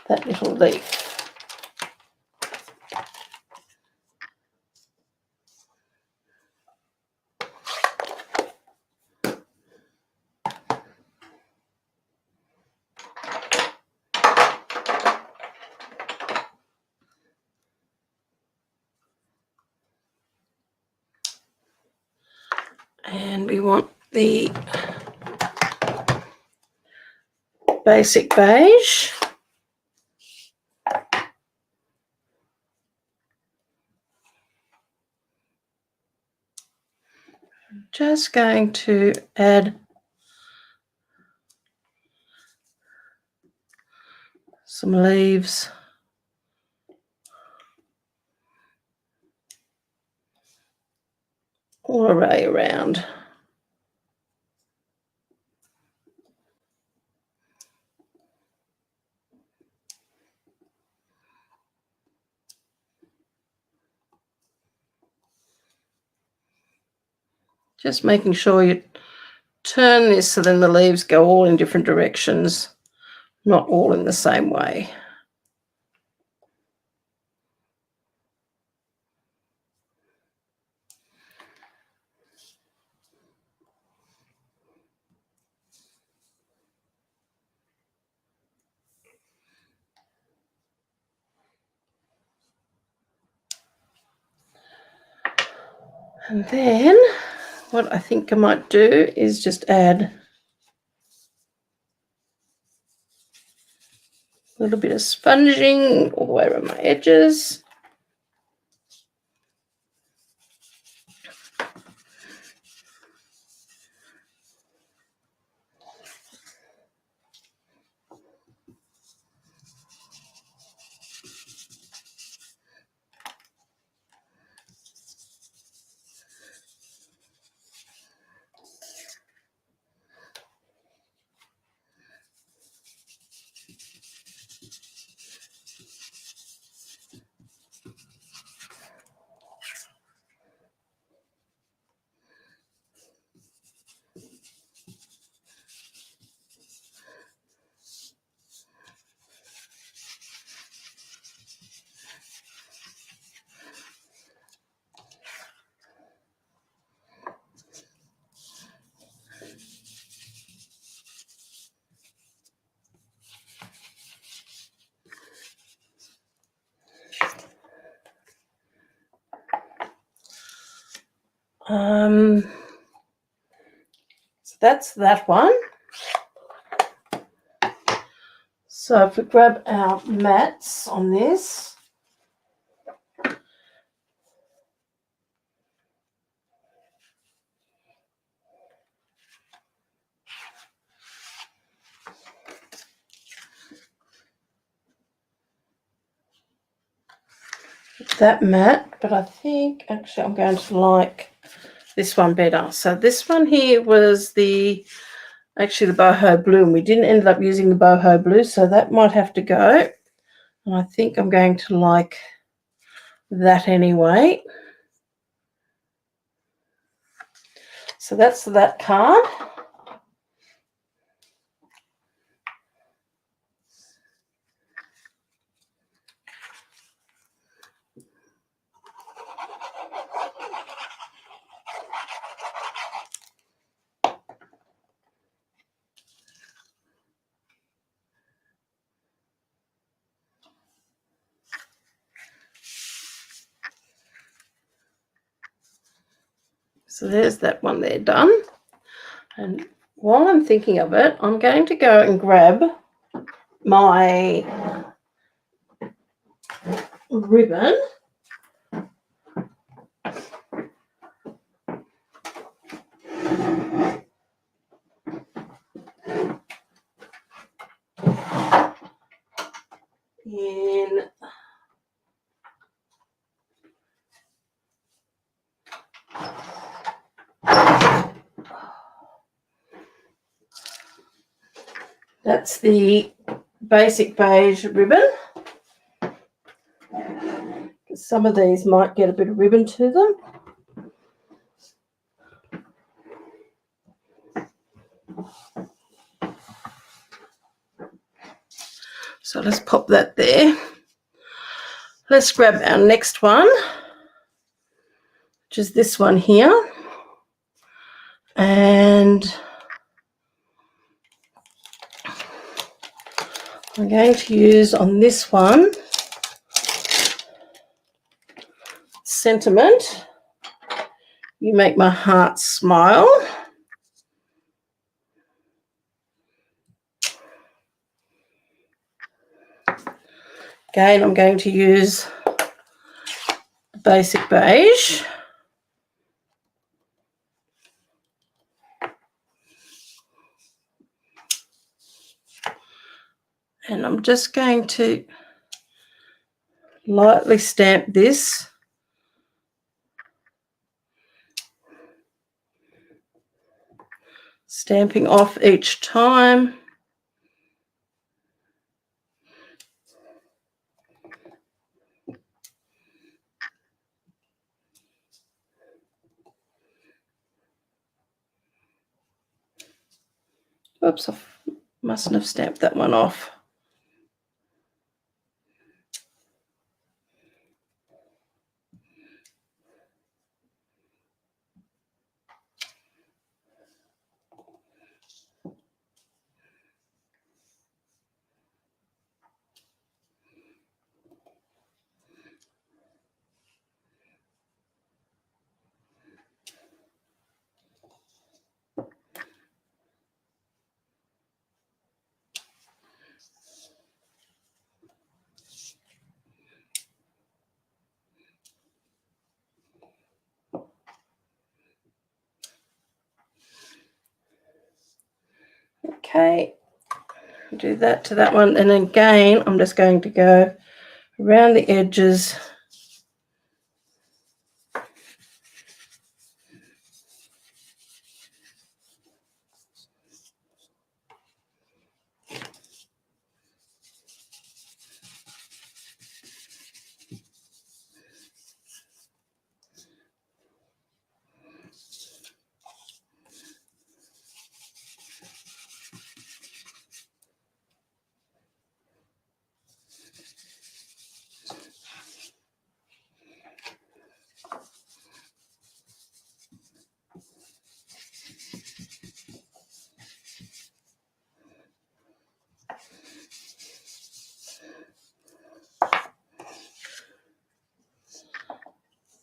that little leaf. And we want the basic beige. I'm just going to add some leaves all the way around. Just making sure you turn this so then the leaves go all in different directions, not all in the same way. And then what I think I might do is just add a little bit of sponging all the way around my edges. So that's that one. So if we grab our mats on this, that mat, but I think actually I'm going to like this one better. So this one here was actually the boho blue, and we didn't end up using the boho blue, so that might have to go. And I think I'm going to like that anyway. So that's that card. So there's that one there done. And while I'm thinking of it, I'm going to go and grab my ribbon. That's the basic beige ribbon. Some of these might get a bit of ribbon to them. So let's pop that there. Let's grab our next one, which is this one here. And I'm going to use on this one Sentiment. You make my heart smile. Again, I'm going to use Basic Beige. And I'm just going to lightly stamp this. Stamping off each time. Oops, I mustn't have stamped that one off. Okay, do that to that one, and again I'm just going to go around the edges.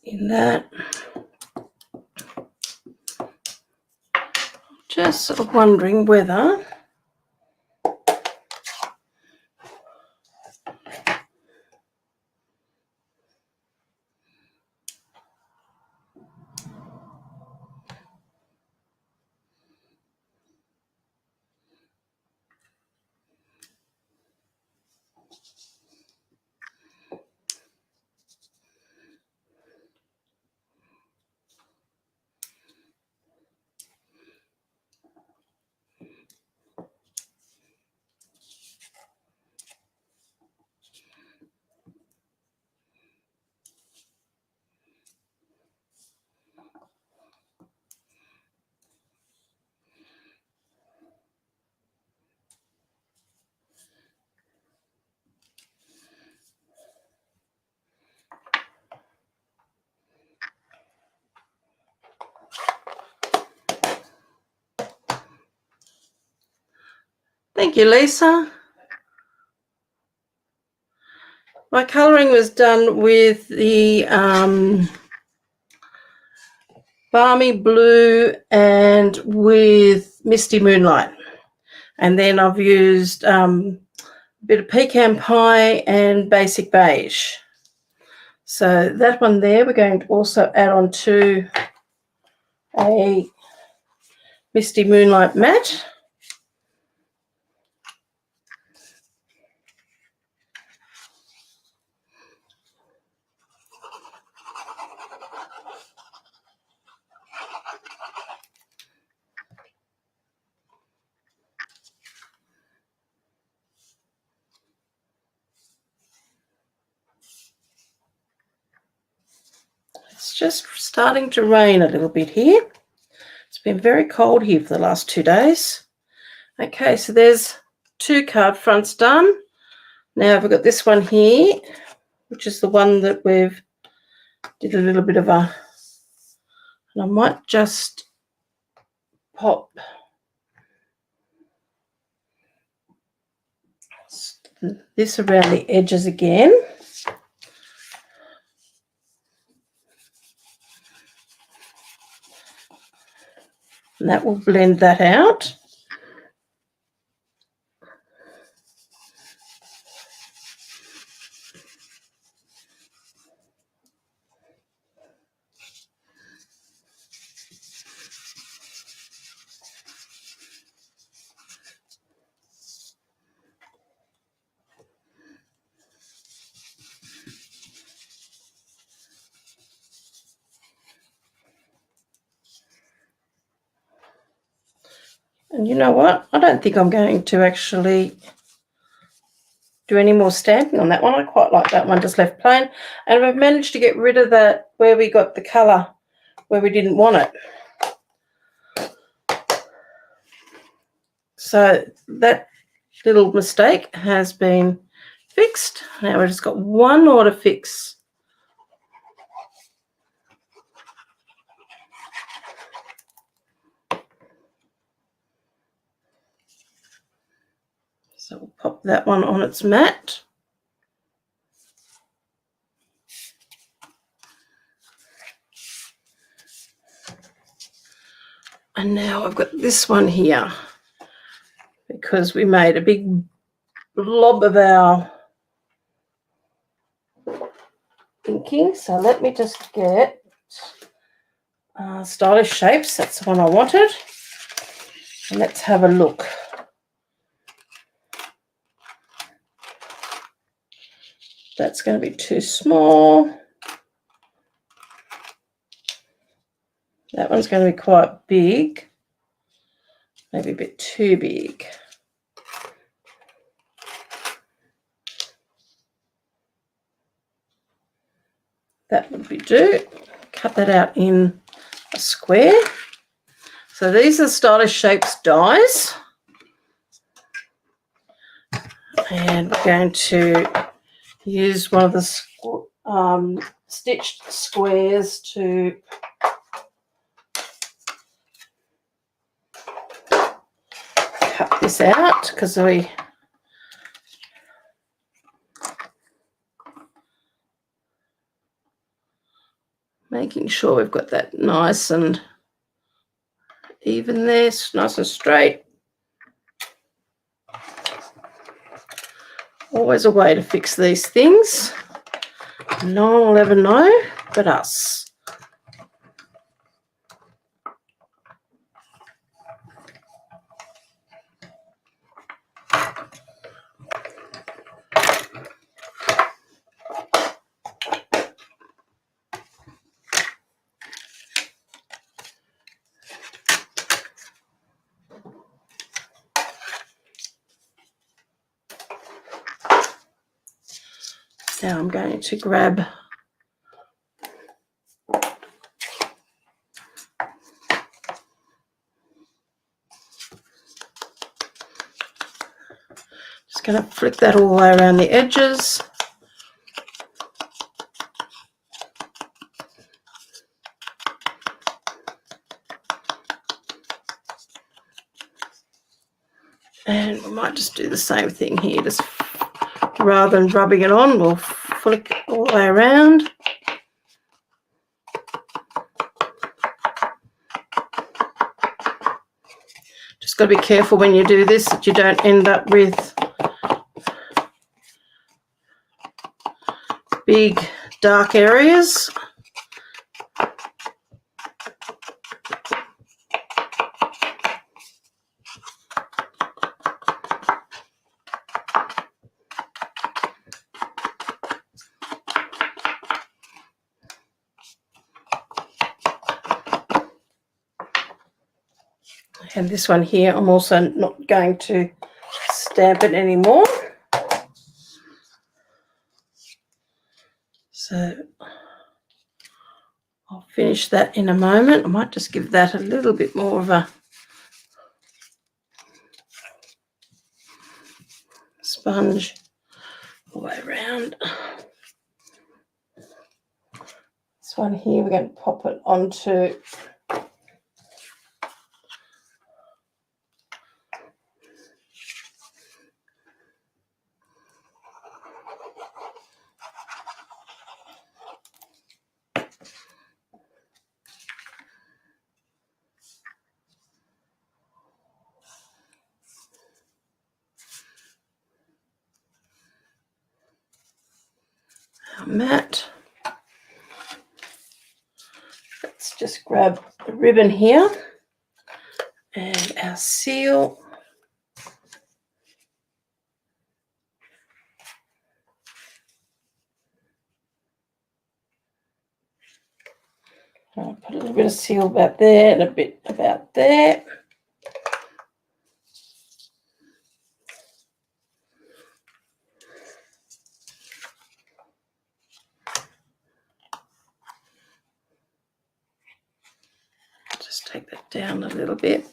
In that, just sort of wondering whether Thank you, Lisa. My colouring was done with the Balmy Blue and with Misty Moonlight. And then I've used a bit of Pecan Pie and Basic Beige. So that one there we're going to also add on to a Misty Moonlight matte. It's just starting to rain a little bit here. It's been very cold here for the last 2 days. Okay, so there's 2 card fronts done. Now we've got this one here, which is the one that we've did a little bit of a, and I might just pop this around the edges again. And that will blend that out. And you know what? I don't think I'm going to actually do any more stamping on that one. I quite like that one just left plain. And we've managed to get rid of that where we got the colour where we didn't want it. So that little mistake has been fixed. Now we've just got one more to fix. So we'll pop that one on its mat. And now I've got this one here because we made a big blob of our inking. So let me just get Stylish Shapes. That's the one I wanted. And let's have a look. That's going to be too small. That one's going to be quite big. Maybe a bit too big. That would be do. Cut that out in a square. So these are Stylish Shapes dies. And we're going to use one of the stitched squares to cut this out because we making sure we've got that nice and even there, nice and straight. Always a way to fix these things. No one will ever know but us. Now I'm going to grab just going to flick that all the way around the edges. And we might just do the same thing here, just rather than rubbing it on, we'll flick it all the way around. Just got to be careful when you do this that you don't end up with big dark areas. And this one here, I'm also not going to stamp it anymore. So I'll finish that in a moment. I might just give that a little bit more of a sponge all the way around. This one here, we're going to pop it onto our mat. Let's just grab the ribbon here and our seal. I'll put a little bit of seal about there and a bit about there. Just take that down a little bit.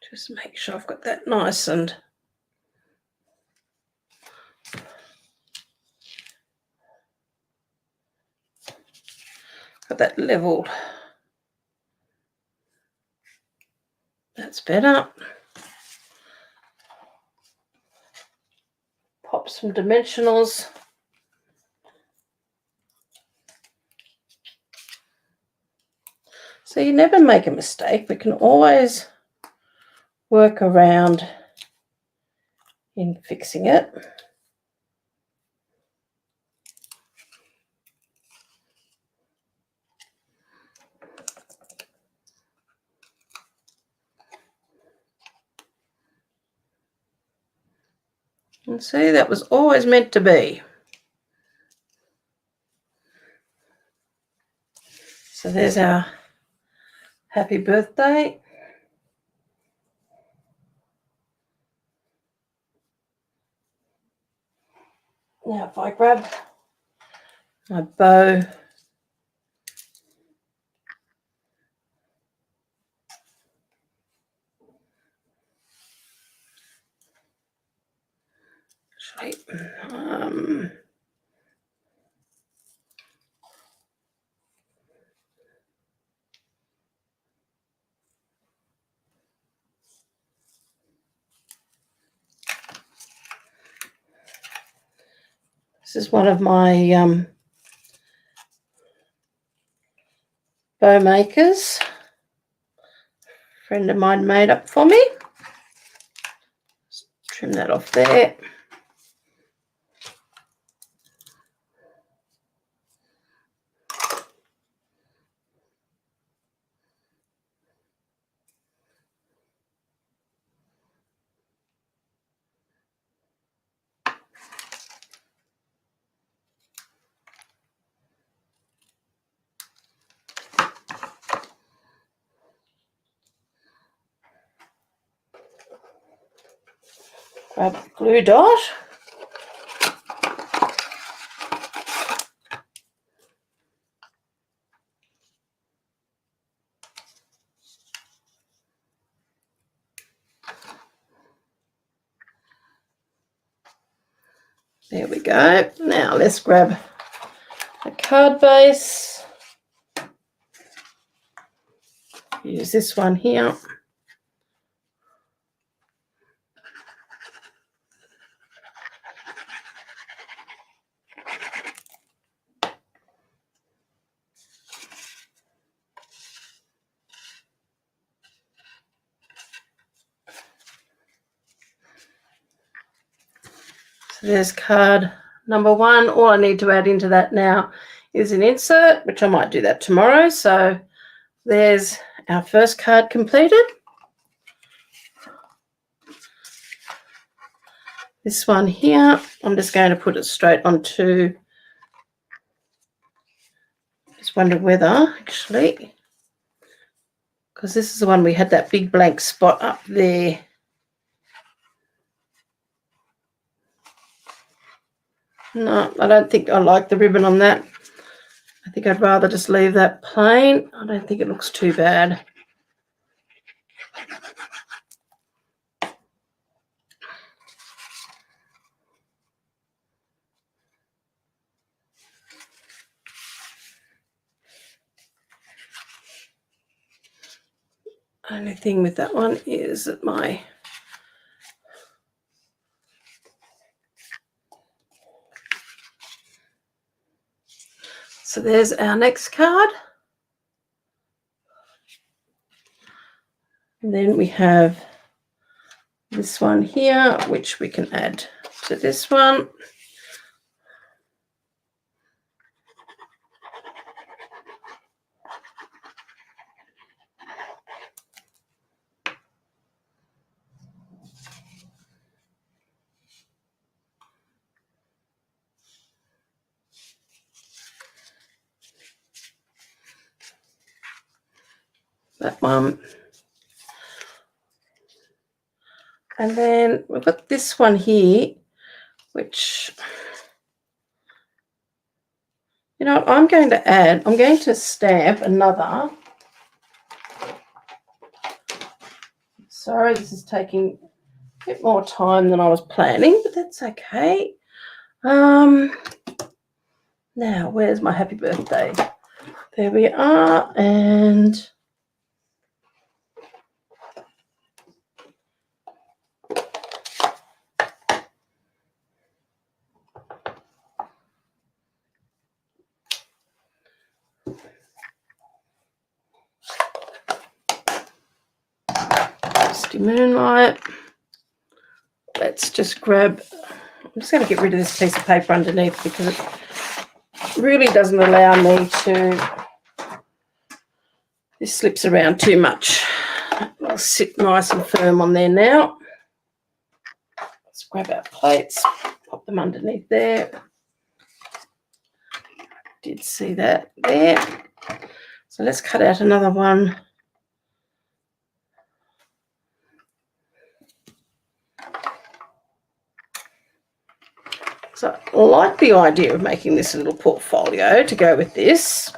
Just make sure I've got that nice and got that leveled. That's better. Pop some dimensionals. So you never make a mistake. We can always work around in fixing it. And see, that was always meant to be. So there's our happy birthday. Now if I grab my bow, this is one of my bow makers. A friend of mine made up for me. Just trim that off there. Grab the glue dot. There we go. Now let's grab a card base. Use this one here. So there's card number one. All I need to add into that now is an insert, which I might do that tomorrow. So there's our first card completed. This one here, I'm just going to put it straight onto, just wondered whether actually, because this is the one we had that big blank spot up there. No, I don't think I like the ribbon on that. I think I'd rather just leave that plain. I don't think it looks too bad. Only thing with that one is that so there's our next card. And then we have this one here, which we can add to this one. That one. And then we've got this one here, which, you know, I'm going to stamp another. Sorry, this is taking a bit more time than I was planning, but that's okay. Now, where's my happy birthday? There we are, and Misty Moonlight. Let's just grab, I'm just going to get rid of this piece of paper underneath because it really doesn't allow me to, this slips around too much. It'll sit nice and firm on there now. Let's grab our plates, pop them underneath there. Did see that there. So let's cut out another one. So I like the idea of making this a little portfolio to go with this.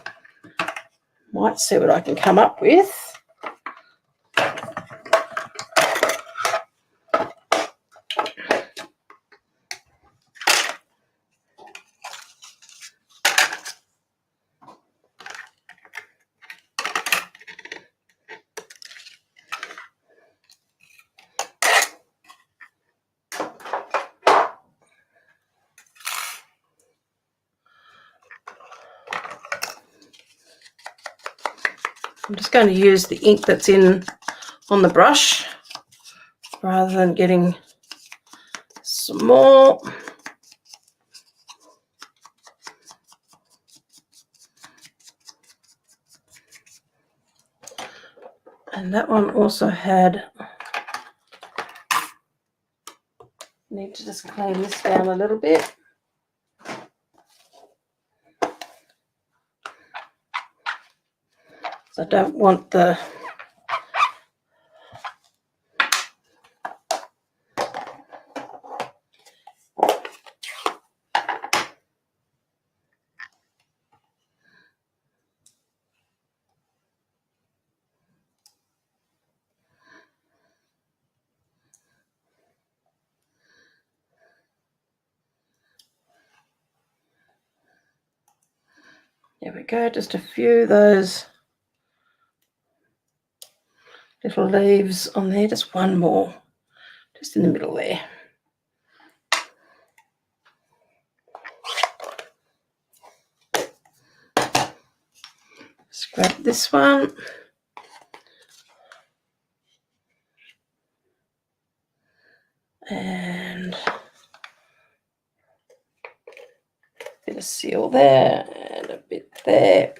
Might see what I can come up with. I'm just going to use the ink that's on the brush rather than getting some more. And that one also had, need to just clean this down a little bit. So I don't want the, there we go, just a few of those little leaves on there, just one more, just in the middle there. Just grab this one. And a bit of seal there and a bit there.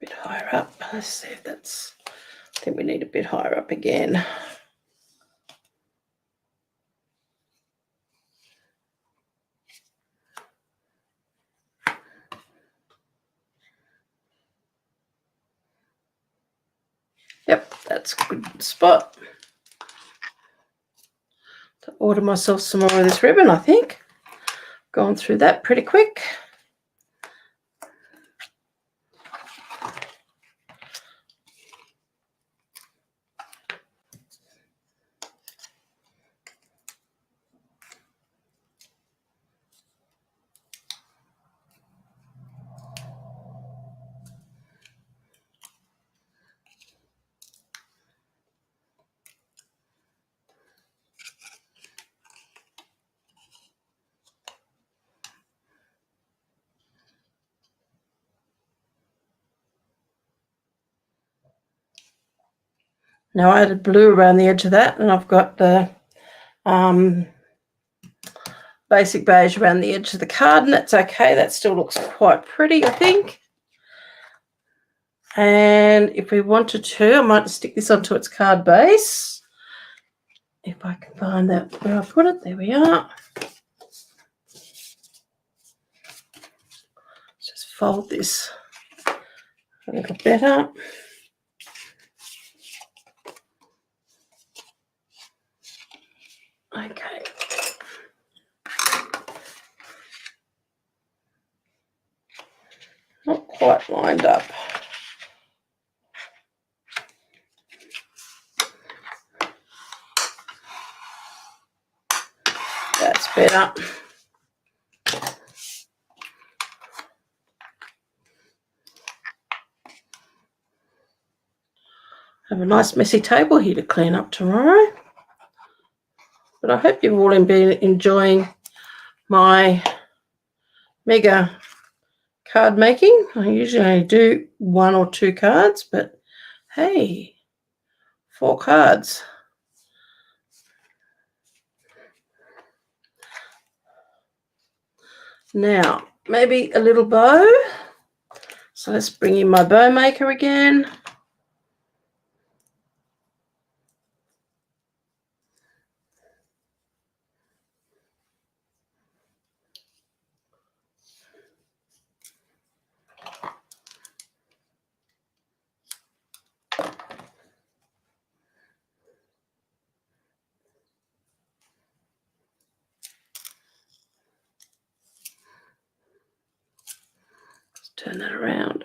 Bit higher up. Let's see if that's I think we need a bit higher up again. Yep, that's a good spot. To order myself some more of this ribbon, I think. Gone through that pretty quick. Now I added blue around the edge of that, and I've got the basic beige around the edge of the card, and that's okay. That still looks quite pretty, I think. And if we wanted to, I might stick this onto its card base. If I can find that where I put it, there we are. Just fold this a little better. Okay. Not quite lined up. That's better. Have a nice messy table here to clean up tomorrow. But I hope you've all been enjoying my mega card making. I usually only do 1 or 2 cards, but hey, 4 cards. Now, maybe a little bow. So let's bring in my bow maker again. Let's turn that around.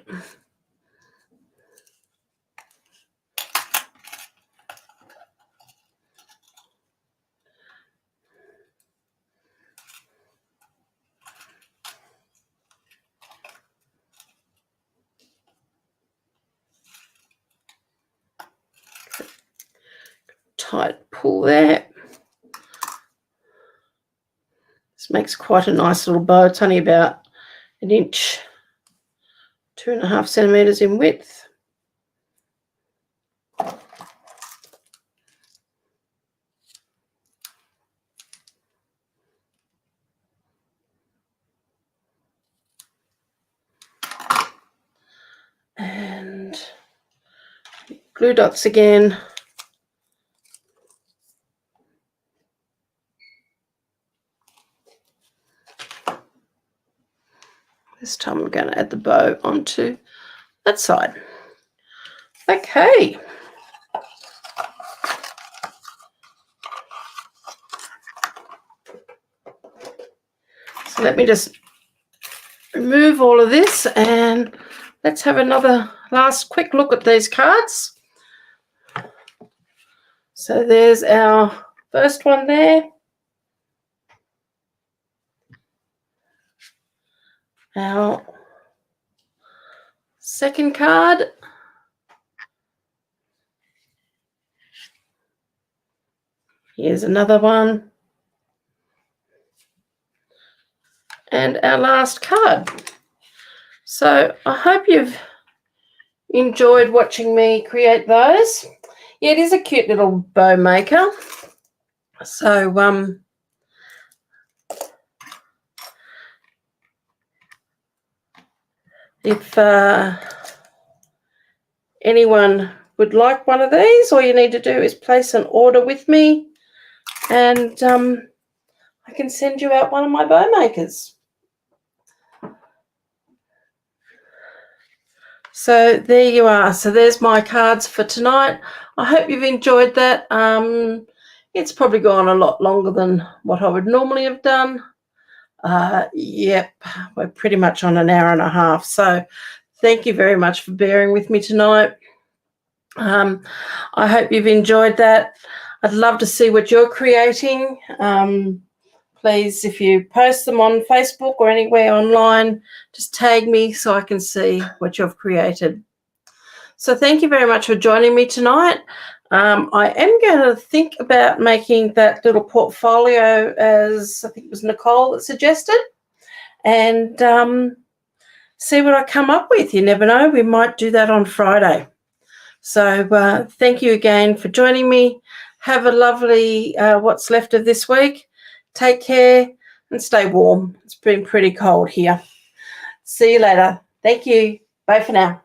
Tight pull there. This makes quite a nice little bow. It's only about 1 inch, 2.5 centimeters in width. And glue dots again. This time we're going to add the bow onto that side. Okay. So let me just remove all of this and let's have another last quick look at these cards. So there's our first one there. Our second card. Here's another one. And our last card. So I hope you've enjoyed watching me create those. Yeah, it is a cute little bow maker. So if anyone would like one of these, all you need to do is place an order with me, and I can send you out one of my bow makers. So there you are. So there's my cards for tonight. I hope you've enjoyed that. It's probably gone a lot longer than what I would normally have done. Yep, we're pretty much on an hour and a half. So thank you very much for bearing with me tonight. I hope you've enjoyed that. I'd love to see what you're creating. Please, if you post them on Facebook or anywhere online, just tag me so I can see what you've created. So thank you very much for joining me tonight. I am going to think about making that little portfolio, as I think it was Nicole that suggested, and see what I come up with. You never know, we might do that on Friday. So thank you again for joining me. Have a lovely what's left of this week. Take care and stay warm. It's been pretty cold here. See you later. Thank you. Bye for now.